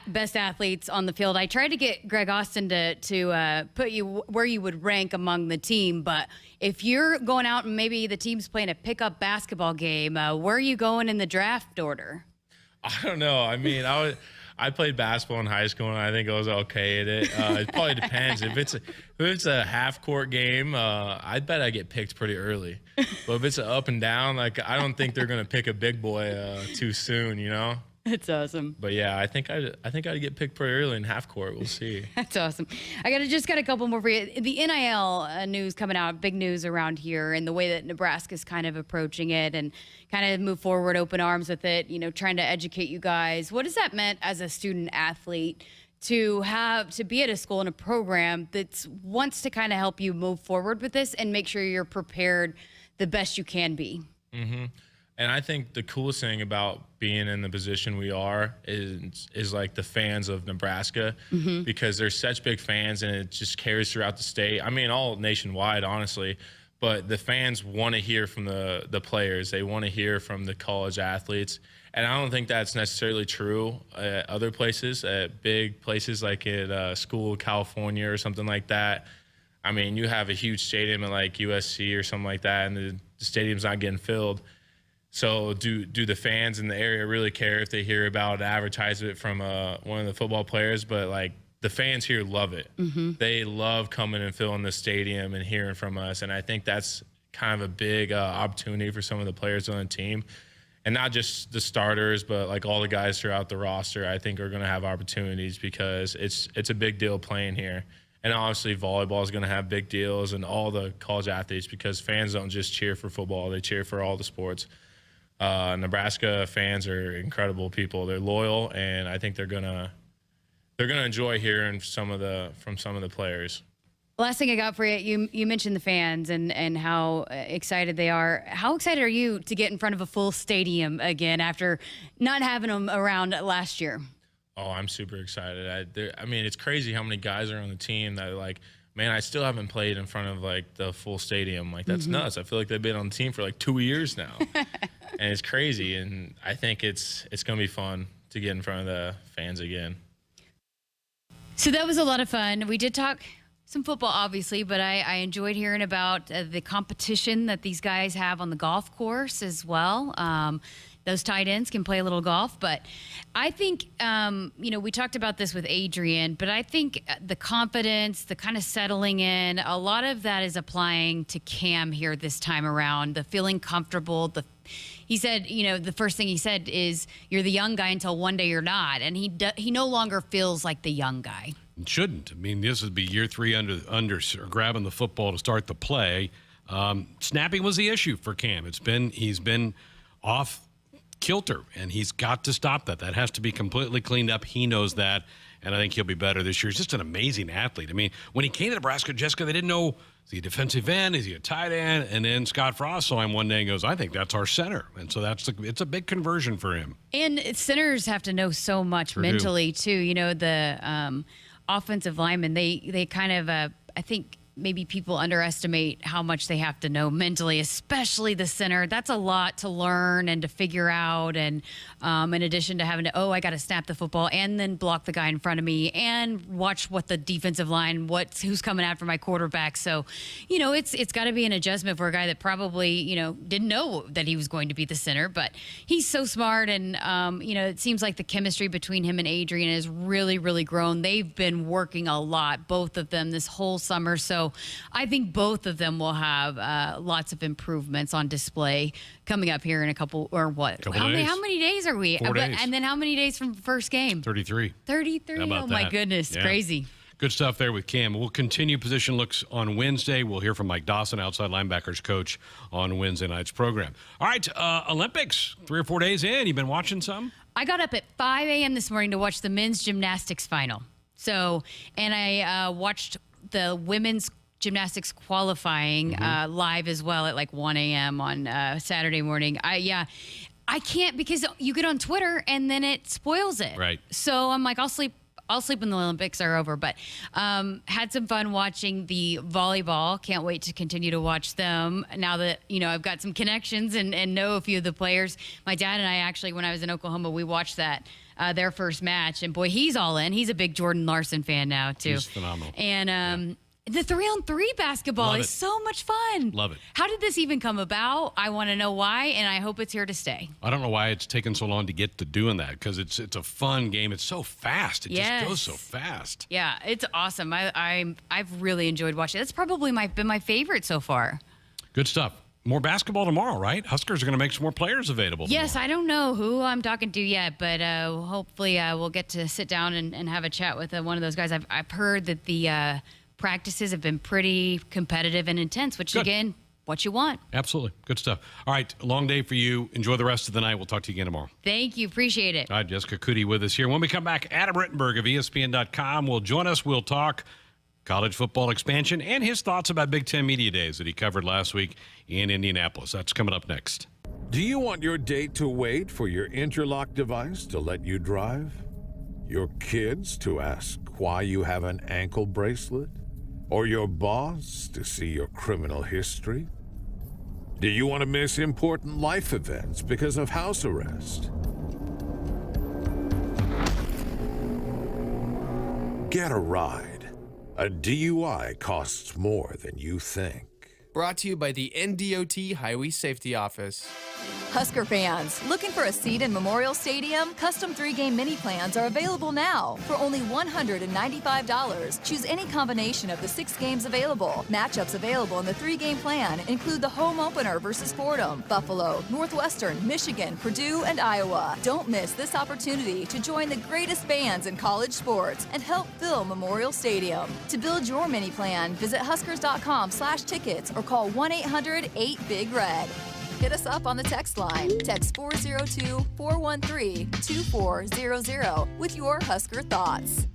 best athletes on the field. I tried to get Greg Austin to put you where you would rank among the team, but if you're going out and maybe the team's playing a pickup basketball game, where are you going in the draft order? I don't know. I mean, I played basketball in high school, and I think I was okay at it. It probably depends. If it's a half-court game, I bet I get picked pretty early. But if it's an up and down, like I don't think they're going to pick a big boy too soon, you know? That's awesome. But yeah, I think I'd get picked pretty early in half court. We'll see. That's awesome. I just got a couple more for you. The NIL news coming out, big news around here, and the way that Nebraska's kind of approaching it and kind of move forward, open arms with it, trying to educate you guys. What has that meant as a student athlete to be at a school and a program that wants to kind of help you move forward with this and make sure you're prepared the best you can be? Mm-hmm. And I think the coolest thing about being in the position we are is like the fans of Nebraska, because they're such big fans and it just carries throughout the state. I mean, all nationwide, honestly. But the fans want to hear from the players. They want to hear from the college athletes. And I don't think that's necessarily true at other places, at big places like at school, California or something like that. I mean, you have a huge stadium at like USC or something like that, and the stadium's not getting filled. So do the fans in the area really care if they hear about an advertisement from one of the football players? But like the fans here love it. They love coming and filling the stadium and hearing from us. And I think that's kind of a big opportunity for some of the players on the team. And not just the starters, but like all the guys throughout the roster, I think are going to have opportunities because it's a big deal playing here. And obviously volleyball is going to have big deals and all the college athletes, because fans don't just cheer for football. They cheer for all the sports. Nebraska fans are incredible people. They're loyal, and I think they're gonna enjoy hearing from some of the players. Last thing I got for you, you mentioned the fans and how excited they are. How excited are you to get in front of a full stadium again after not having them around last year? Oh, I'm super excited. I mean, it's crazy how many guys are on the team that are like, man, I still haven't played in front of like the full stadium. Like, that's nuts. I feel like they've been on the team for like 2 years now. And it's crazy. And I think it's going to be fun to get in front of the fans again. So that was a lot of fun. We did talk some football, obviously, but I enjoyed hearing about the competition that these guys have on the golf course as well. Those tight ends can play a little golf, but I think, we talked about this with Adrian, but I think the confidence, the kind of settling in, a lot of that is applying to Cam here this time around, the feeling comfortable. He said, the first thing he said is, you're the young guy until one day you're not. And he no longer feels like the young guy. It shouldn't. I mean, this would be year 3 under grabbing the football to start the play. Snapping was the issue for Cam. He's been off kilter, and he's got to stop that. That has to be completely cleaned up. He knows that, and I think he'll be better this year. He's just an amazing athlete. I mean, when he came to Nebraska, Jessica, they didn't know, is he a defensive end? Is he a tight end? And then Scott Frost saw him one day and goes, I think that's our center. And so it's a big conversion for him. And centers have to know so much mentally, too. The offensive linemen, they kind of, I think, maybe people underestimate how much they have to know mentally, especially the center. That's a lot to learn and to figure out. And in addition to having to, I got to snap the football and then block the guy in front of me and watch what the defensive line, who's coming after my quarterback. So, it's got to be an adjustment for a guy that probably, didn't know that he was going to be the center. But he's so smart. And, it seems like the chemistry between him and Adrian has really, really grown. They've been working a lot, both of them, this whole summer. So I think both of them will have lots of improvements on display coming up here in a couple, or what? How many days are we? 4 days. And then how many days from first game? 33. 33. Oh, my goodness. Yeah. Crazy. Good stuff there with Cam. We'll continue position looks on Wednesday. We'll hear from Mike Dawson, outside linebackers coach, on Wednesday night's program. All right, Olympics, 3 or 4 days in. You been watching some? I got up at 5 a.m. this morning to watch the men's gymnastics final. So, and I watched the women's gymnastics qualifying live as well at like 1 a.m. on Saturday morning. I can't, because you get on Twitter and then it spoils it. Right. So I'm like, I'll sleep when the Olympics are over. But had some fun watching the volleyball. Can't wait to continue to watch them now that, I've got some connections and know a few of the players. My dad and I actually, when I was in Oklahoma, we watched that. Their first match. And boy, he's all in. He's a big Jordan Larson fan now, too. He's phenomenal. And the 3-on-3 basketball is so much fun. Love it. How did this even come about? I want to know why, and I hope it's here to stay. I don't know why it's taken so long to get to doing that, because it's a fun game. It's so fast. It just goes so fast. Yeah, it's awesome. I've really enjoyed watching it. It's probably been my favorite so far. Good stuff. more basketball tomorrow, right? Huskers are going to make some more players available. Yes, I don't know who I'm talking to yet, but hopefully we'll get to sit down and have a chat with one of those guys. I've heard that the practices have been pretty competitive and intense, which, again, what you want. Absolutely. Good stuff. All right, long day for you. Enjoy the rest of the night. We'll talk to you again tomorrow. Thank you. Appreciate it. All right, Jessica Coody with us here. When we come back, Adam Rittenberg of ESPN.com will join us. We'll talk college football expansion and his thoughts about Big Ten Media Days that he covered last week in Indianapolis. That's coming up next. Do you want your date to wait for your interlock device to let you drive? Your kids to ask why you have an ankle bracelet? Or your boss to see your criminal history? Do you want to miss important life events because of house arrest? Get a ride. A DUI costs more than you think. Brought to you by the NDOT Highway Safety Office. Husker fans, looking for a seat in Memorial Stadium? Custom 3-game mini plans are available now for only $195. Choose any combination of the 6 games available. Matchups available in the 3-game plan include the home opener versus Fordham, Buffalo, Northwestern, Michigan, Purdue, and Iowa. Don't miss this opportunity to join the greatest fans in college sports and help fill Memorial Stadium. To build your mini plan, visit huskers.com/tickets or call 1-800-8-BIG-RED. Hit us up on the text line. Text 402-413-2400 with your Husker thoughts.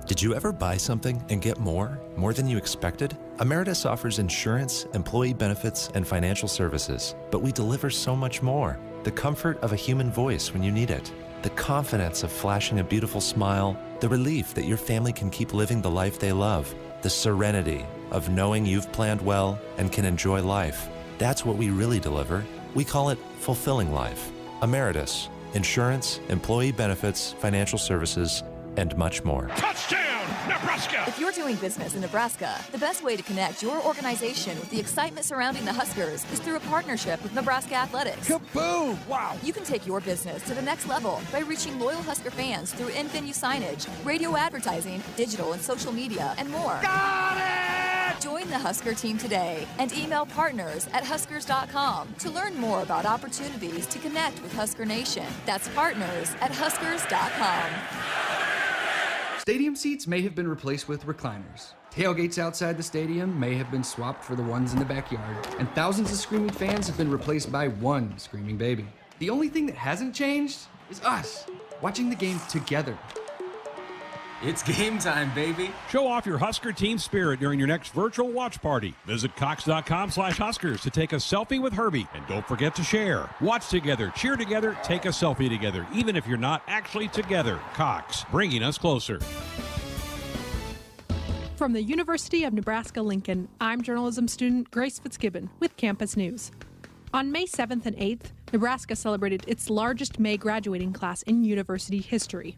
Did you ever buy something and get more? More than you expected? Emeritus offers insurance, employee benefits, and financial services, but we deliver so much more. The comfort of a human voice when you need it. The confidence of flashing a beautiful smile. The relief that your family can keep living the life they love. The serenity of knowing you've planned well and can enjoy life. That's what we really deliver. We call it fulfilling life. Emeritus, insurance, employee benefits, financial services, and much more. Touchdown, Nebraska! If you're doing business in Nebraska, the best way to connect your organization with the excitement surrounding the Huskers is through a partnership with Nebraska Athletics. Kaboom! Wow! You can take your business to the next level by reaching loyal Husker fans through in-venue signage, radio advertising, digital and social media, and more. Got it! Join the Husker team today and email partners@huskers.com to learn more about opportunities to connect with Husker Nation. That's partners@huskers.com. Stadium seats may have been replaced with recliners. Tailgates outside the stadium may have been swapped for the ones in the backyard, and thousands of screaming fans have been replaced by one screaming baby. The only thing that hasn't changed is us, watching the game together. It's game time, baby. Show off your Husker team spirit during your next virtual watch party. Visit Cox.com/Huskers to take a selfie with Herbie. And don't forget to share. Watch together, cheer together, take a selfie together, even if you're not actually together. Cox, bringing us closer. From the University of Nebraska-Lincoln, I'm journalism student Grace Fitzgibbon with Campus News. On May 7th and 8th, Nebraska celebrated its largest May graduating class in university history.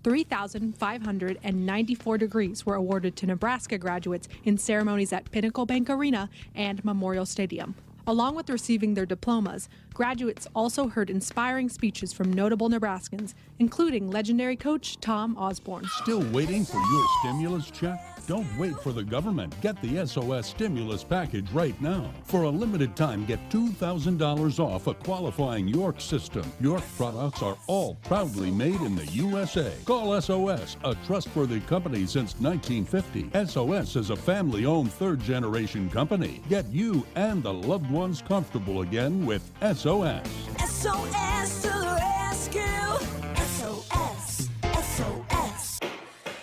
3,594 degrees were awarded to Nebraska graduates in ceremonies at Pinnacle Bank Arena and Memorial Stadium. Along with receiving their diplomas, graduates also heard inspiring speeches from notable Nebraskans, including legendary coach Tom Osborne. Still waiting for your stimulus check? Don't wait for the government. Get the SOS stimulus package right now. For a limited time, get $2,000 off a qualifying York system. York products are all proudly made in the USA. Call SOS, a trustworthy company since 1950. SOS is a family-owned third-generation company. Get you and the loved ones comfortable again with SOS. SOS to the rescue. SOS. SOS.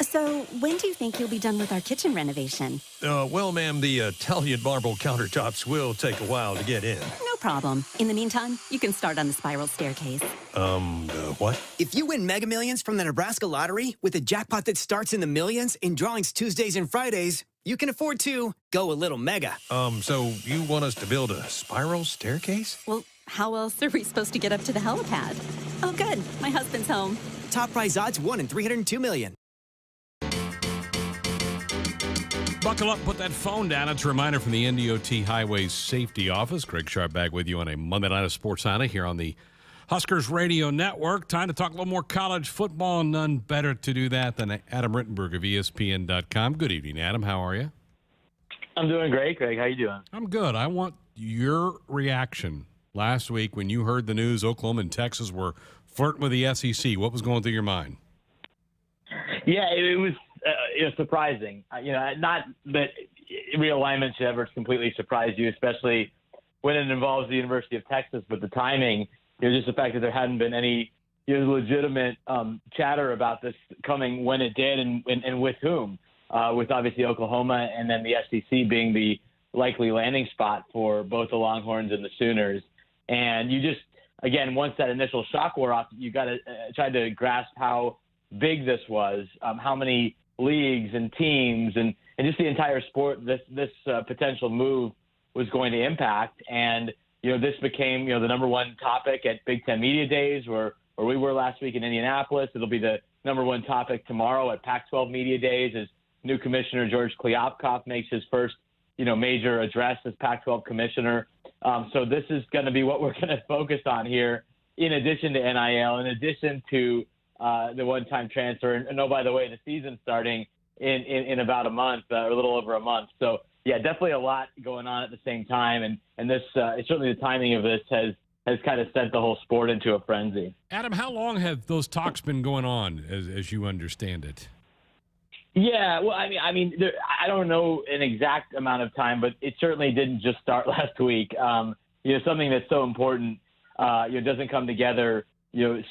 So, when do you think you'll be done with our kitchen renovation? Well, ma'am, the Italian marble countertops will take a while to get in. No problem. In the meantime, you can start on the spiral staircase. What? If you win Mega Millions from the Nebraska Lottery with a jackpot that starts in the millions in drawings Tuesdays and Fridays, you can afford to go a little mega. So you want us to build a spiral staircase? Well, how else are we supposed to get up to the helipad? Oh, good. My husband's home. Top prize odds 1 in 302 million. Buckle up, put that phone down. It's a reminder from the NDOT Highway Safety Office. Greg Sharpe back with you on a Monday night of Sports Honda here on the Huskers Radio Network. Time to talk a little more college football, and none better to do that than Adam Rittenberg of ESPN.com. Good evening, Adam. How are you? I'm doing great, Greg. How you doing? I'm good. I want your reaction last week when you heard the news Oklahoma and Texas were flirting with the SEC. What was going through your mind? Yeah, it was surprising. Not that realignment should ever completely surprise you, especially when it involves the University of Texas. But the timing, just the fact that there hadn't been any legitimate chatter about this coming when it did and with whom, with obviously Oklahoma and then the SEC being the likely landing spot for both the Longhorns and the Sooners. And you just, again, once that initial shock wore off, you got to try to grasp how big this was, how many leagues and teams and just the entire sport this potential move was going to impact. And, this became, the number one topic at Big Ten Media Days where we were last week in Indianapolis. It'll be the number one topic tomorrow at Pac-12 Media Days as new commissioner George Kliavkoff makes his first, major address as Pac-12 commissioner. So this is going to be what we're going to focus on here, in addition to NIL, in addition to the one-time transfer. And oh, by the way, the season's starting in about a month, or a little over a month. So, yeah, definitely a lot going on at the same time. And this certainly the timing of this has kind of sent the whole sport into a frenzy. Adam, how long have those talks been going on, as you understand it? Yeah, well, I mean, I don't know an exact amount of time, but it certainly didn't just start last week. Something that's so important, doesn't come together,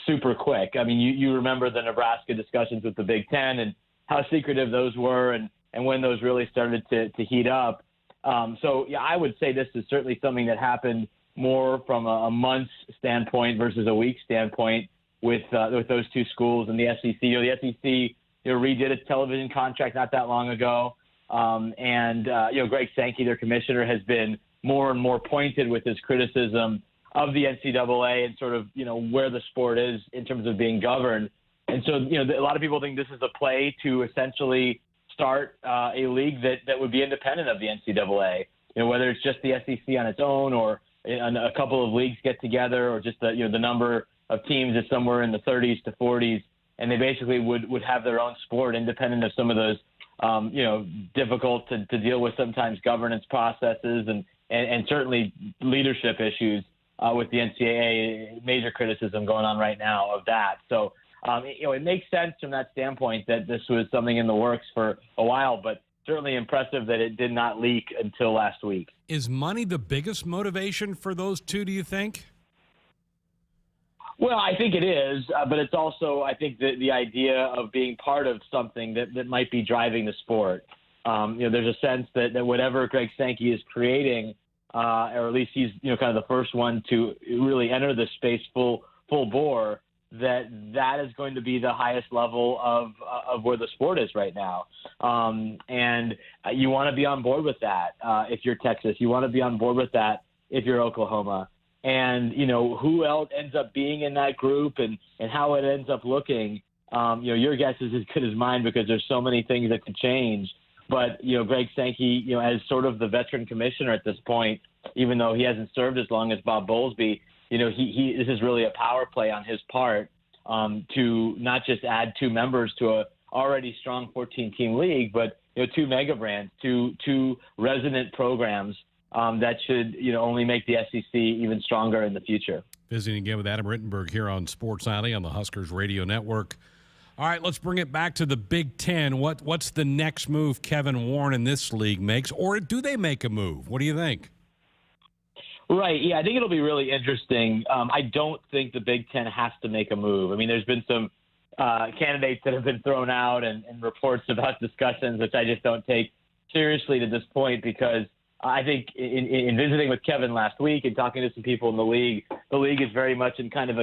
super quick. I mean, you remember the Nebraska discussions with the Big Ten and how secretive those were, and when those really started to heat up. So, yeah, I would say this is certainly something that happened more from a month's standpoint versus a week's standpoint with those two schools and the SEC. The SEC redid its television contract not that long ago. Greg Sankey, their commissioner, has been more and more pointed with his criticism of the NCAA and sort of, where the sport is in terms of being governed. And so, a lot of people think this is a play to essentially start a league that would be independent of the NCAA, whether it's just the SEC on its own or a couple of leagues get together or just the number of teams is somewhere in the 30s to 40s. And they basically would have their own sport independent of some of those, difficult to deal with sometimes governance processes and certainly leadership issues with the NCAA. Major criticism going on right now of that. So, it makes sense from that standpoint that this was something in the works for a while, but certainly impressive that it did not leak until last week. Is money the biggest motivation for those two, do you think? Well, I think it is, but it's also, I think, the idea of being part of something that might be driving the sport. There's a sense that whatever Greg Sankey is creating, or at least he's kind of the first one to really enter this space full bore, that is going to be the highest level of where the sport is right now. And you want to be on board with that if you're Texas. You want to be on board with that if you're Oklahoma. And, who else ends up being in that group and how it ends up looking, your guess is as good as mine because there's so many things that could change. But, Greg Sankey, as sort of the veteran commissioner at this point, even though he hasn't served as long as Bob Bowlesby, this is really a power play on his part to not just add two members to a already strong 14-team league, but, two mega brands, two resonant programs that should, only make the SEC even stronger in the future. Visiting again with Adam Rittenberg here on Sports Nightly on the Huskers Radio Network. All right, let's bring it back to the Big Ten. What's the next move Kevin Warren in this league makes, or do they make a move? What do you think? Right, yeah, I think it'll be really interesting. I don't think the Big Ten has to make a move. I mean, there's been some candidates that have been thrown out and reports about discussions, which I just don't take seriously to this point because I think in visiting with Kevin last week and talking to some people in the league is very much in kind of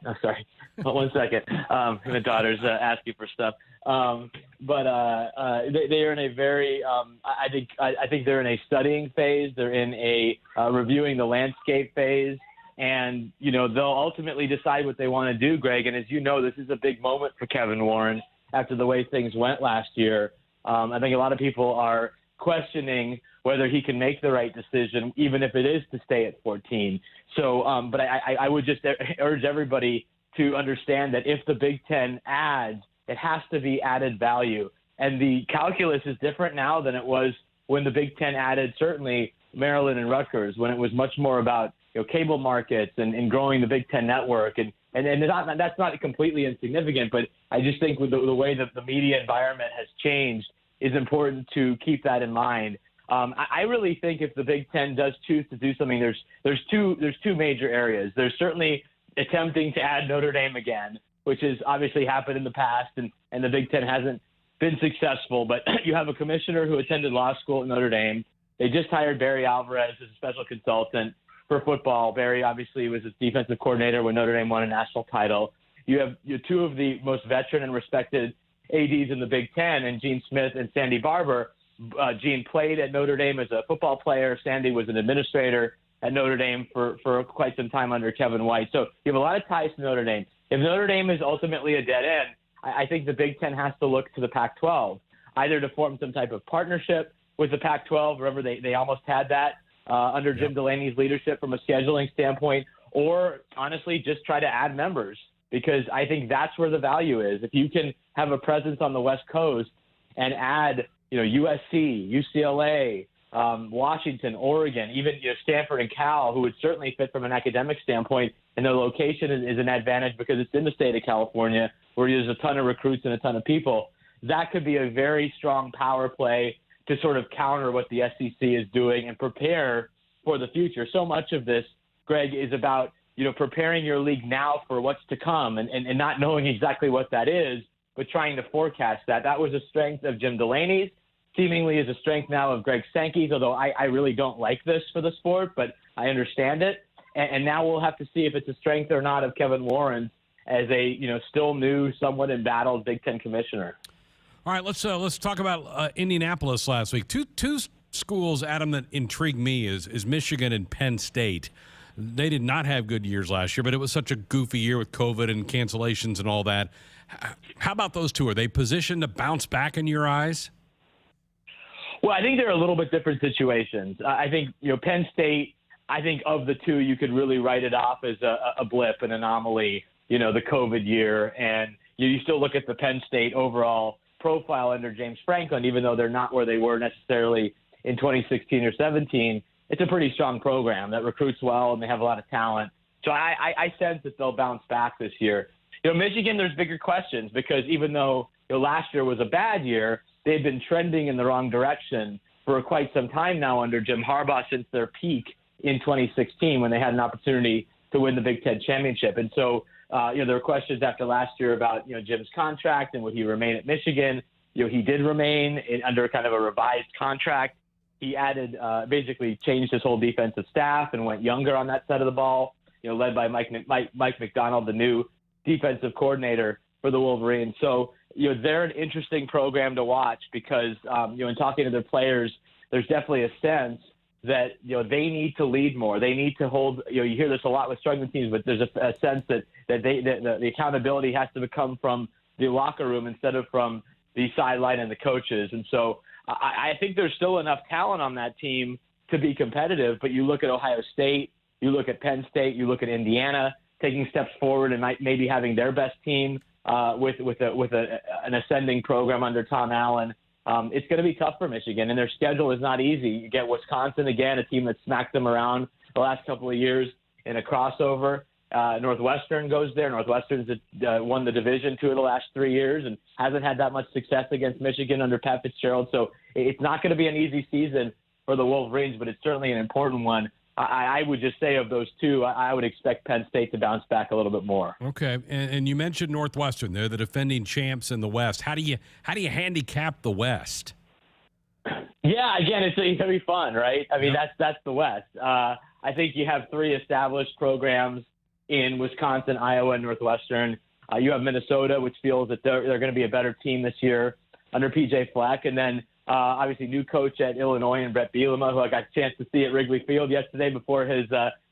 oh, sorry. One second. The daughter's asking for stuff. But they are in a very, I think they're in a studying phase. They're in a reviewing the landscape phase. And, they'll ultimately decide what they want to do, Greg. And as you know, this is a big moment for Kevin Warren after the way things went last year. I think a lot of people are questioning whether he can make the right decision, even if it is to stay at 14. So, but I would just urge everybody to understand that if the Big Ten adds, it has to be added value. And the calculus is different now than it was when the Big Ten added certainly Maryland and Rutgers, when it was much more about cable markets and growing the Big Ten network. And that's not completely insignificant, but I just think with the way that the media environment has changed, is important to keep that in mind. I really think if the Big Ten does choose to do something, there's two major areas. There's certainly attempting to add Notre Dame again, which has obviously happened in the past, and the Big Ten hasn't been successful. But you have a commissioner who attended law school at Notre Dame. They just hired Barry Alvarez as a special consultant for football. Barry obviously was a defensive coordinator when Notre Dame won a national title. You have two of the most veteran and respected ADs in the Big Ten, and Gene Smith and Sandy Barber. Gene played at Notre Dame as a football player. Sandy was an administrator at Notre Dame for quite some time under Kevin White. So you have a lot of ties to Notre Dame. If Notre Dame is ultimately a dead end, I think the Big Ten has to look to the Pac-12, either to form some type of partnership with the Pac-12. Remember, they almost had that under Jim Delaney's leadership from a scheduling standpoint, or honestly just try to add members, because I think that's where the value is. If you can have a presence on the West Coast and add USC, UCLA, Washington, Oregon, even Stanford and Cal, who would certainly fit from an academic standpoint, and their location is an advantage because it's in the state of California, where there's a ton of recruits and a ton of people. That could be a very strong power play to sort of counter what the SEC is doing and prepare for the future. So much of this, Greg, is about preparing your league now for what's to come, and not knowing exactly what that is, but trying to forecast that. That was a strength of Jim Delaney's, seemingly is a strength now of Greg Sankey's, although I really don't like this for the sport, but I understand it. And now we'll have to see if it's a strength or not of Kevin Warren as a still new, somewhat embattled Big Ten commissioner. All right, let's talk about Indianapolis last week. Two schools, Adam, that intrigued me is Michigan and Penn State. They did not have good years last year, but it was such a goofy year with COVID and cancellations and all that. How about those two? Are they positioned to bounce back in your eyes? Well, I think they're a little bit different situations. I think, Penn State, I think of the two, you could really write it off as a blip, an anomaly, the COVID year. And you still look at the Penn State overall profile under James Franklin, even though they're not where they were necessarily in 2016 or 17. It's a pretty strong program that recruits well, and they have a lot of talent. So I sense that they'll bounce back this year. Michigan, there's bigger questions because even though last year was a bad year, they've been trending in the wrong direction for quite some time now under Jim Harbaugh since their peak in 2016 when they had an opportunity to win the Big Ten championship. And so, there were questions after last year about, Jim's contract and would he remain at Michigan. He did remain under kind of a revised contract. He added, basically changed his whole defensive staff and went younger on that side of the ball, led by Mike McDonald, the new defensive coordinator for the Wolverines. So, they're an interesting program to watch because, in talking to their players, there's definitely a sense that, they need to lead more. They need to hold, you hear this a lot with struggling teams, but there's a sense that the accountability has to come from the locker room instead of from the sideline and the coaches. And so I think there's still enough talent on that team to be competitive, but you look at Ohio State, you look at Penn State, you look at Indiana taking steps forward and maybe having their best team with an ascending program under Tom Allen. It's going to be tough for Michigan, and their schedule is not easy. You get Wisconsin again, a team that smacked them around the last couple of years in a crossover. Northwestern goes there. Northwestern's won the Division 2 of the last 3 years and hasn't had that much success against Michigan under Pat Fitzgerald. So it's not going to be an easy season for the Wolverines, but it's certainly an important one. I would just say of those two, I would expect Penn State to bounce back a little bit more. Okay, and you mentioned Northwestern. They're the defending champs in the West. How do you handicap the West? Yeah, again, it's going to be fun, right? I mean, that's the West. I think you have three established programs in Wisconsin, Iowa, and Northwestern. You have Minnesota, which feels that they're going to be a better team this year under P.J. Fleck, and then obviously new coach at Illinois and Brett Bielema, who I got a chance to see at Wrigley Field yesterday before his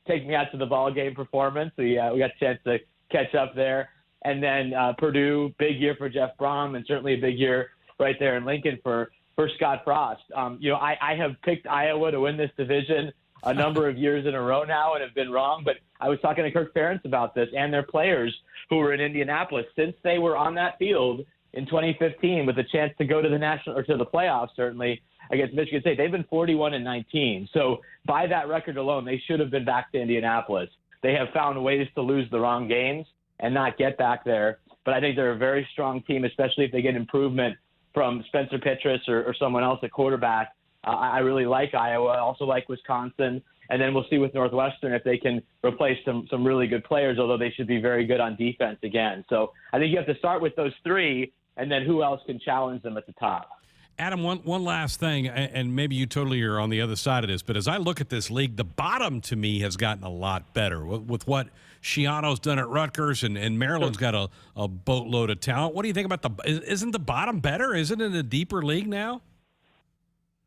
take me out to the ball game performance. We got a chance to catch up there. And then Purdue, big year for Jeff Brom, and certainly a big year right there in Lincoln for Scott Frost. I have picked Iowa to win this division a number of years in a row now and have been wrong, but I was talking to Kirk Ferentz about this and their players who were in Indianapolis. Since they were on that field in 2015 with a chance to go to the national or to the playoffs, certainly against Michigan State. They've been 41-19. So by that record alone, they should have been back to Indianapolis. They have found ways to lose the wrong games and not get back there. But I think they're a very strong team, especially if they get improvement from Spencer Petras or someone else at quarterback. I really like Iowa. I also like Wisconsin. And then we'll see with Northwestern if they can replace some really good players, although they should be very good on defense again. So I think you have to start with those three, and then who else can challenge them at the top. Adam, one last thing, and maybe you totally are on the other side of this, but as I look at this league, the bottom to me has gotten a lot better with what Schiano's done at Rutgers, and Maryland's got a boatload of talent. What do you think about isn't the bottom better? Isn't it a deeper league now?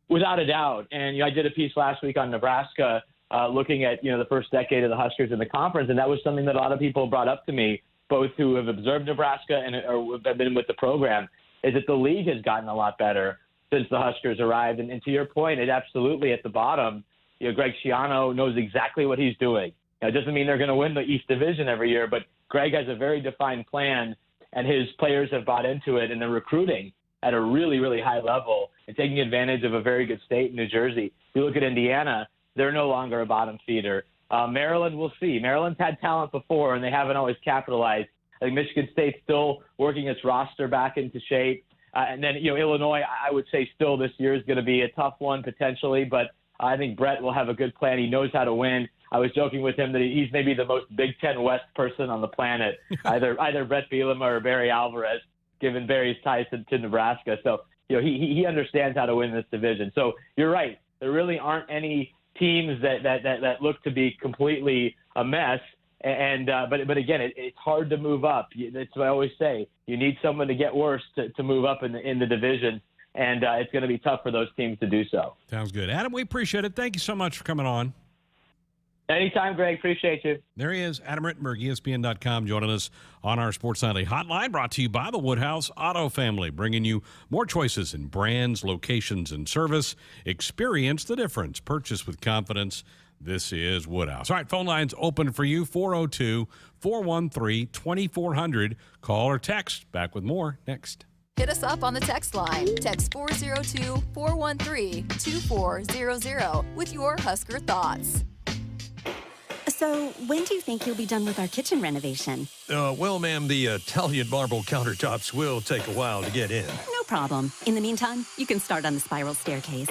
Without a doubt. And I did a piece last week on Nebraska looking at the first decade of the Huskers in the conference, and that was something that a lot of people brought up to me, both who have observed Nebraska and or have been with the program, is that the league has gotten a lot better since the Huskers arrived. And to your point, it absolutely at the bottom, Greg Schiano knows exactly what he's doing. It doesn't mean they're going to win the East Division every year, but Greg has a very defined plan, and his players have bought into it, and they're recruiting at a really, really high level and taking advantage of a very good state in New Jersey. If you look at Indiana, they're no longer a bottom feeder. Maryland, we'll see. Maryland's had talent before, and they haven't always capitalized. I think Michigan State's still working its roster back into shape. And then, Illinois, I would say still this year is going to be a tough one potentially, but I think Brett will have a good plan. He knows how to win. I was joking with him that he's maybe the most Big Ten West person on the planet, either Brett Bielema or Barry Alvarez, given Barry's ties to Nebraska. So, he understands how to win this division. So you're right. There really aren't any teams that look to be completely a mess. But again, it's hard to move up. That's what I always say. You need someone to get worse to move up in the division, and it's going to be tough for those teams to do so. Sounds good. Adam, we appreciate it. Thank you so much for coming on. Anytime, Greg. Appreciate you. There he is, Adam Rittenberg, ESPN.com, joining us on our Sports Nightly Hotline, brought to you by the Woodhouse Auto Family, bringing you more choices in brands, locations, and service. Experience the difference. Purchase with confidence. This is Woodhouse. All right, phone lines open for you, 402-413-2400. Call or text. Back with more next. Hit us up on the text line. Text 402-413-2400 with your Husker thoughts. So, when do you think you'll be done with our kitchen renovation? Well, ma'am, the Italian marble countertops will take a while to get in. No problem. In the meantime, you can start on the spiral staircase.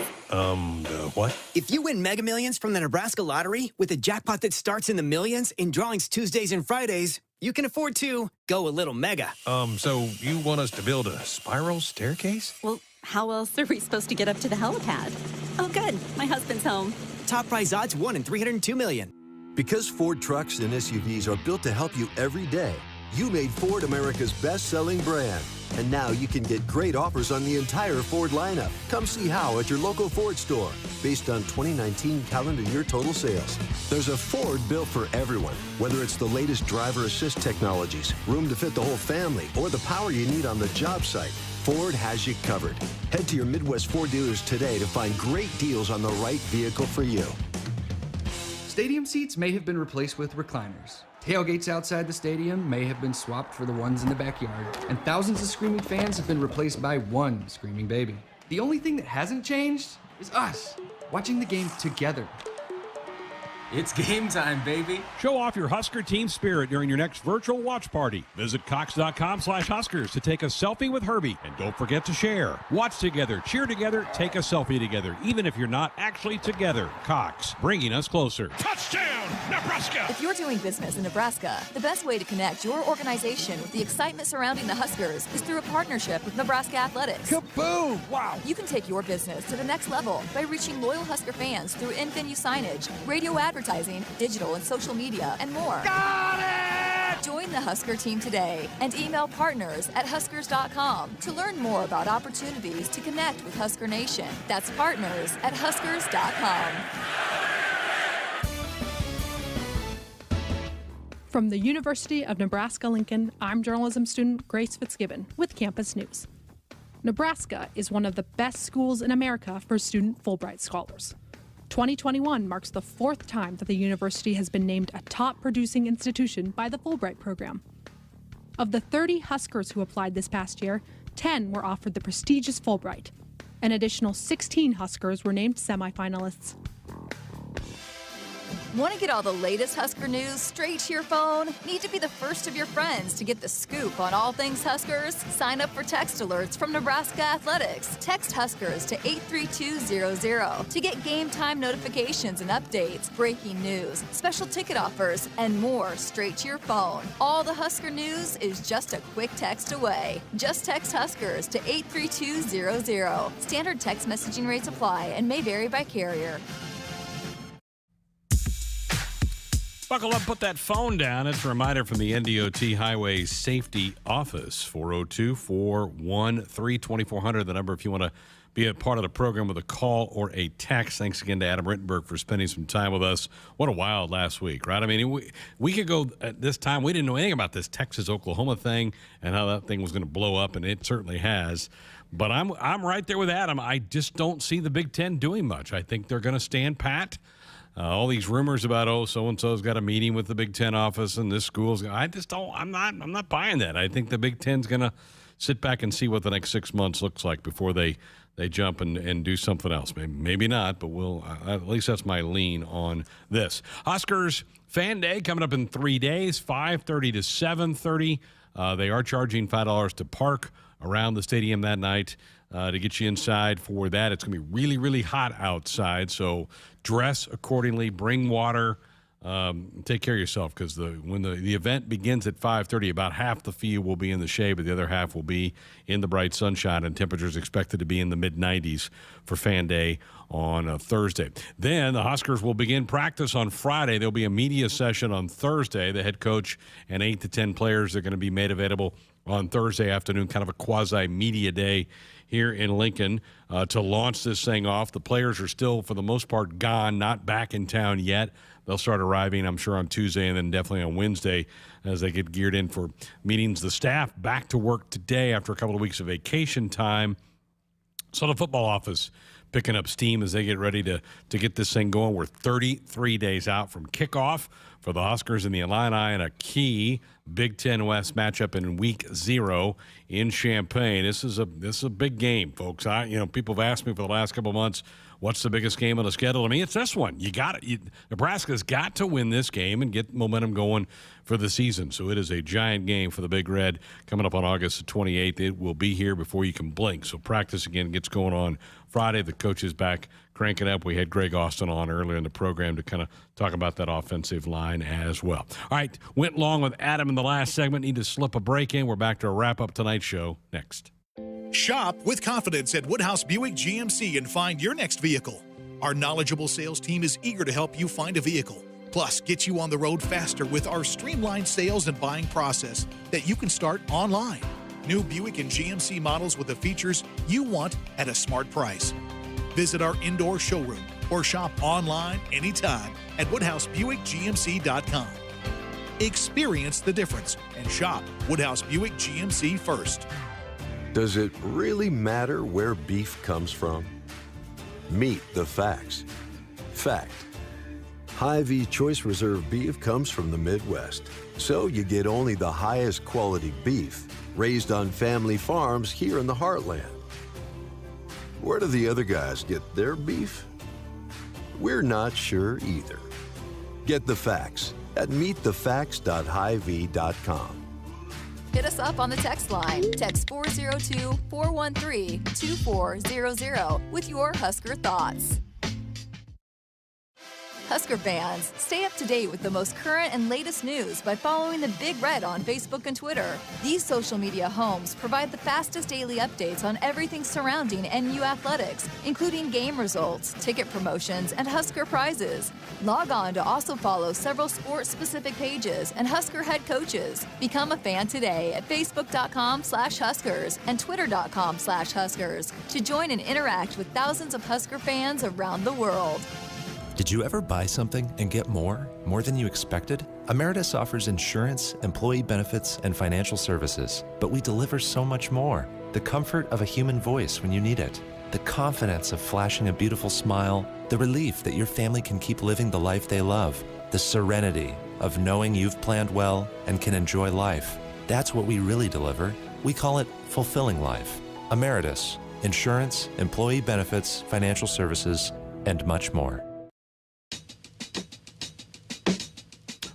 What? If you win Mega Millions from the Nebraska Lottery with a jackpot that starts in the millions in drawings Tuesdays and Fridays, you can afford to go a little mega. So you want us to build a spiral staircase? Well, how else are we supposed to get up to the helipad? Oh, good. My husband's home. Top prize odds 1 in 302 million. Because Ford trucks and SUVs are built to help you every day, you made Ford America's best-selling brand. And now you can get great offers on the entire Ford lineup. Come see how at your local Ford store, based on 2019 calendar year total sales. There's a Ford built for everyone, whether it's the latest driver assist technologies, room to fit the whole family, or the power you need on the job site. Ford has you covered. Head to your Midwest Ford dealers today to find great deals on the right vehicle for you. Stadium seats may have been replaced with recliners. Tailgates outside the stadium may have been swapped for the ones in the backyard, and thousands of screaming fans have been replaced by one screaming baby. The only thing that hasn't changed is us, watching the game together. It's game time, baby. Show off your Husker team spirit during your next virtual watch party. Visit Cox.com/Huskers to take a selfie with Herbie. And don't forget to share. Watch together, cheer together, take a selfie together, even if you're not actually together. Cox, bringing us closer. Touchdown, Nebraska! If you're doing business in Nebraska, the best way to connect your organization with the excitement surrounding the Huskers is through a partnership with Nebraska Athletics. Kaboom! Wow! You can take your business to the next level by reaching loyal Husker fans through in-venue signage, radio advertising, digital and social media, and more. Got it! Join the Husker team today and email partners@huskers.com to learn more about opportunities to connect with Husker Nation. That's partners@huskers.com. From the University of Nebraska-Lincoln, I'm journalism student Grace Fitzgibbon with Campus News. Nebraska is one of the best schools in America for student Fulbright scholars. 2021 marks the fourth time that the university has been named a top producing institution by the Fulbright program. Of the 30 Huskers who applied this past year, 10 were offered the prestigious Fulbright. An additional 16 Huskers were named semifinalists. Want to get all the latest Husker news straight to your phone? Need to be the first of your friends to get the scoop on all things Huskers? Sign up for text alerts from Nebraska Athletics. Text Huskers to 83200 to get game time notifications and updates, breaking news, special ticket offers, and more straight to your phone. All the Husker news is just a quick text away. Just text Huskers to 83200. Standard text messaging rates apply and may vary by carrier. Buckle up, put that phone down. It's a reminder from the NDOT Highway Safety Office, 402-413-2400, the number if you want to be a part of the program with a call or a text. Thanks again to Adam Rittenberg for spending some time with us. What a wild last week, right? I mean, we could go at this time. We didn't know anything about this Texas-Oklahoma thing and how that thing was going to blow up, and it certainly has. But I'm right there with Adam. I just don't see the Big Ten doing much. I think they're going to stand pat. All these rumors about, so-and-so's got a meeting with the Big Ten office and this school's. I'm not buying that. I think the Big Ten's going to sit back and see what the next 6 months looks like before they jump and do something else. Maybe not, but at least that's my lean on this. Huskers Fan Day coming up in 3 days, 5:30 to 7:30. They are charging $5 to park around the stadium that night to get you inside for that. It's going to be really, really hot outside, so dress accordingly, bring water, take care of yourself, because when the event begins at 5:30, about half the field will be in the shade, but the other half will be in the bright sunshine, and temperatures expected to be in the mid-90s for Fan Day on Thursday. Then the Huskers will begin practice on Friday. There'll be a media session on Thursday. The head coach and 8 to 10 players are going to be made available on Thursday afternoon, kind of a quasi-media day here in Lincoln to launch this thing off. The players are still, for the most part, gone, not back in town yet. They'll start arriving, I'm sure, on Tuesday and then definitely on Wednesday as they get geared in for meetings. The staff back to work today after a couple of weeks of vacation time. So the football office picking up steam as they get ready to get this thing going. We're 33 days out from kickoff for the Huskers and the Illini in a key Big Ten West matchup in Week 0 in Champaign. This is a big game, folks. People have asked me for the last couple of months, what's the biggest game on the schedule? I mean, it's this one. Nebraska's got to win this game and get momentum going for the season. So it is a giant game for the Big Red coming up on August the 28th. It will be here before you can blink. So practice again gets going on Friday. The coach is back cranking up. We had Greg Austin on earlier in the program to kind of talk about that offensive line as well. All right, went long with Adam in the last segment. Need to slip a break in. We're back to a wrap-up tonight's show next. Shop with confidence at Woodhouse Buick GMC and find your next vehicle. Our knowledgeable sales team is eager to help you find a vehicle. Plus, get you on the road faster with our streamlined sales and buying process that you can start online. New Buick and GMC models with the features you want at a smart price. Visit our indoor showroom or shop online anytime at WoodhouseBuickGMC.com. Experience the difference and shop Woodhouse Buick GMC first. Does it really matter where beef comes from? Meet the facts. Fact: Hy-Vee Choice Reserve beef comes from the Midwest, so you get only the highest quality beef raised on family farms here in the heartland. Where do the other guys get their beef? We're not sure either. Get the facts at meetthefacts.hyvee.com. Hit us up on the text line. Text 402-413-2400 with your Husker thoughts. Husker fans, stay up to date with the most current and latest news by following the Big Red on Facebook and Twitter. These social media homes provide the fastest daily updates on everything surrounding NU athletics, including game results, ticket promotions, and Husker prizes. Log on to also follow several sports-specific pages and Husker head coaches. Become a fan today at facebook.com/Huskers and twitter.com/Huskers to join and interact with thousands of Husker fans around the world. Did you ever buy something and get more than you expected? Emeritus offers insurance, employee benefits, and financial services, but we deliver so much more. The comfort of a human voice when you need it, the confidence of flashing a beautiful smile, the relief that your family can keep living the life they love, the serenity of knowing you've planned well and can enjoy life. That's what we really deliver. We call it fulfilling life. Emeritus, insurance, employee benefits, financial services, and much more.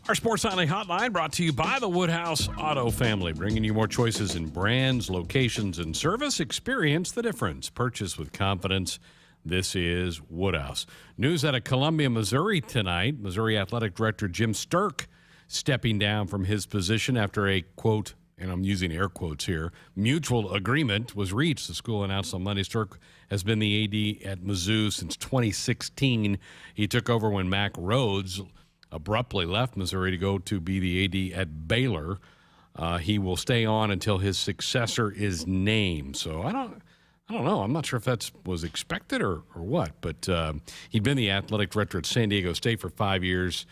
Our Sports Nightly Hotline brought to you by the Woodhouse Auto Family, bringing you more choices in brands, locations, and service. Experience the difference. Purchase with confidence. This is Woodhouse. News out of Columbia, Missouri tonight. Missouri Athletic Director Jim Sturk stepping down from his position after a, quote, and I'm using air quotes here, mutual agreement was reached. The school announced on Monday Sturk has been the AD at Mizzou since 2016. He took over when Mack Rhodes abruptly left Missouri to go to be the AD at Baylor. He will stay on until his successor is named. So I don't know. I'm not sure if that was expected or what, but he'd been the athletic director at San Diego State for 5 years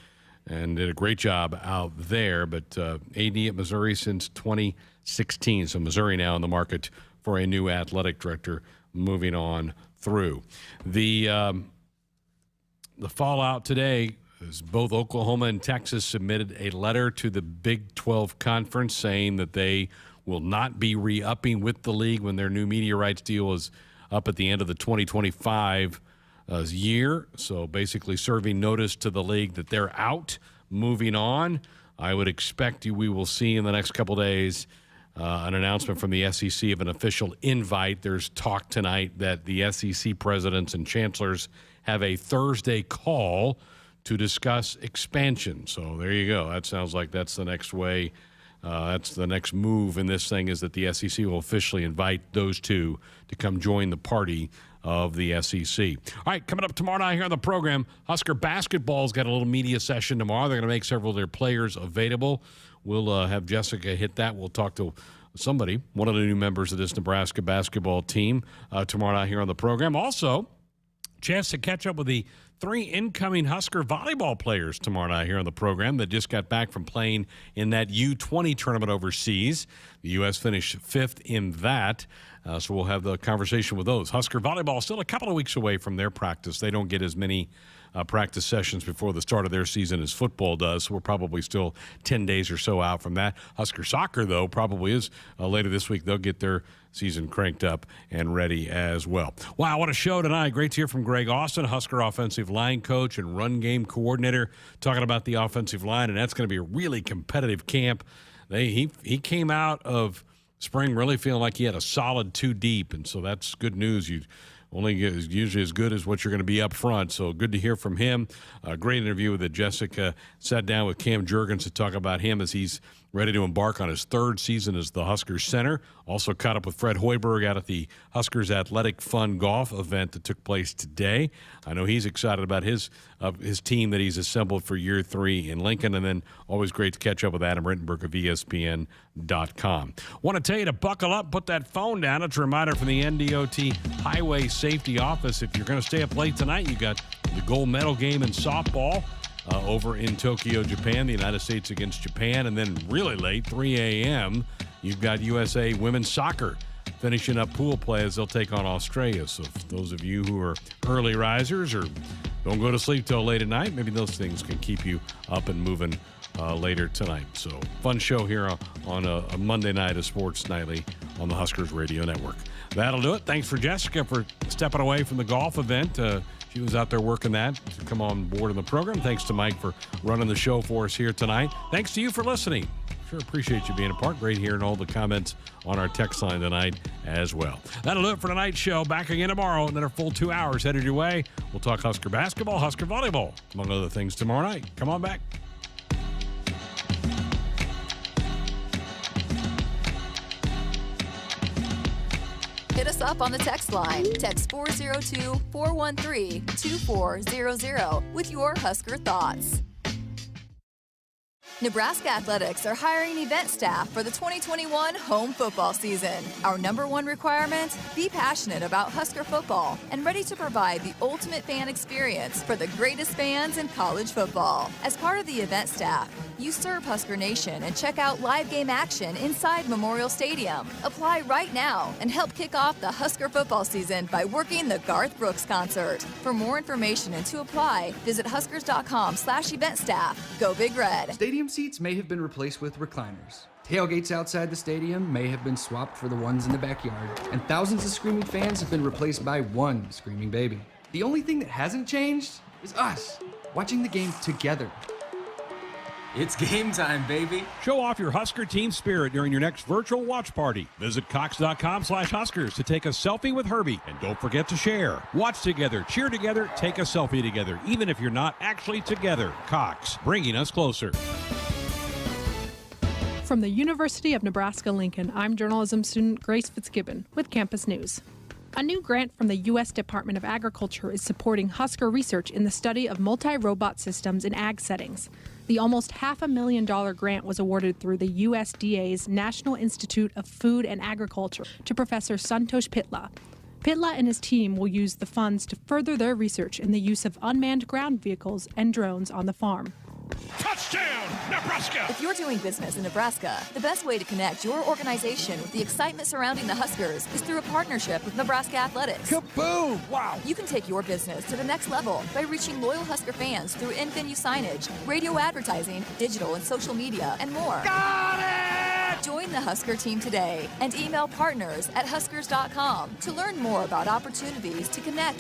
and did a great job out there, but AD at Missouri since 2016. So Missouri now in the market for a new athletic director moving on through. The fallout today is both Oklahoma and Texas submitted a letter to the Big 12 Conference saying that they will not be re-upping with the league when their new media rights deal is up at the end of the 2025 year. So basically serving notice to the league that they're out, moving on. I would expect we will see in the next couple days an announcement from the SEC of an official invite. There's talk tonight that the SEC presidents and chancellors have a Thursday call to discuss expansion. So there you go. That sounds like that's the next way. That's the next move in this thing, is that the SEC will officially invite those two to come join the party of the SEC. All right, coming up tomorrow night here on the program, Husker basketball's got a little media session tomorrow. They're going to make several of their players available. We'll have Jessica hit that. We'll talk to somebody, one of the new members of this Nebraska basketball team tomorrow night here on the program. Also, chance to catch up with the 3 incoming Husker volleyball players tomorrow night here on the program that just got back from playing in that U20 tournament overseas. The U.S. finished 5th in that, so we'll have the conversation with those. Husker volleyball still a couple of weeks away from their practice. They don't get as many practice sessions before the start of their season as football does, so we're probably still 10 days or so out from that. Husker soccer, though, probably is later this week. They'll get their season cranked up and ready as well. Wow, what a show tonight. Great to hear from Greg Austin, Husker offensive line coach and run game coordinator, talking about the offensive line, and that's going to be a really competitive camp. He came out of spring really feeling like he had a solid 2 deep, and so that's good news. You only get usually as good as what you're going to be up front. So good to hear from him. A great interview with Jessica. Sat down with Cam Jurgens to talk about him as he's ready to embark on his 3rd season as the Huskers center. Also caught up with Fred Hoiberg out at the Huskers Athletic Fun Golf event that took place today. I know he's excited about his team that he's assembled for year 3 in Lincoln. And then always great to catch up with Adam Rittenberg of ESPN.com. Want to tell you to buckle up, put that phone down. It's a reminder from the NDOT Highway Safety Office. If you're going to stay up late tonight, you got the gold medal game in softball over in Tokyo, Japan, the United States against Japan. And then really late, 3 a.m., you've got USA women's soccer finishing up pool play as they'll take on Australia. So for those of you who are early risers or don't go to sleep till late at night, maybe those things can keep you up and moving later tonight. So fun show here on a Monday night of Sports Nightly on the Huskers Radio Network. That'll do it. Thanks for Jessica for stepping away from the golf event. She was out there working that to come on board in the program. Thanks to Mike for running the show for us here tonight. Thanks to you for listening. Sure appreciate you being a part. Great hearing all the comments on our text line tonight as well. That'll do it for tonight's show. Back again tomorrow. Another full 2 hours headed your way. We'll talk Husker basketball, Husker volleyball, among other things tomorrow night. Come on back. Hit us up on the text line. Text 402-413-2400 with your Husker thoughts. Nebraska Athletics are hiring event staff for the 2021 home football season. Our #1 requirement, be passionate about Husker football and ready to provide the ultimate fan experience for the greatest fans in college football. As part of the event staff, you serve Husker Nation and check out live game action inside Memorial Stadium. Apply right now and help kick off the Husker football season by working the Garth Brooks concert. For more information and to apply, visit huskers.com/event staff. Go Big Red. Stadium seats may have been replaced with recliners. Tailgates outside the stadium may have been swapped for the ones in the backyard, and thousands of screaming fans have been replaced by one screaming baby. The only thing that hasn't changed is us, watching the game together. It's game time, baby. Show off your Husker team spirit during your next virtual watch party. Visit Cox.com/Huskers to take a selfie with Herbie. And don't forget to share. Watch together, cheer together, take a selfie together, even if you're not actually together. Cox, bringing us closer. From the University of Nebraska-Lincoln, I'm journalism student Grace Fitzgibbon with Campus News. A new grant from the U.S. Department of Agriculture is supporting Husker research in the study of multi-robot systems in ag settings. The almost $500,000 grant was awarded through the USDA's National Institute of Food and Agriculture to Professor Santosh Pitla. Pitla and his team will use the funds to further their research in the use of unmanned ground vehicles and drones on the farm. Touchdown, Nebraska! If you're doing business in Nebraska, the best way to connect your organization with the excitement surrounding the Huskers is through a partnership with Nebraska Athletics. Kaboom! Wow! You can take your business to the next level by reaching loyal Husker fans through in-venue signage, radio advertising, digital and social media, and more. Got it! Join the Husker team today and email partners@huskers.com to learn more about opportunities to connect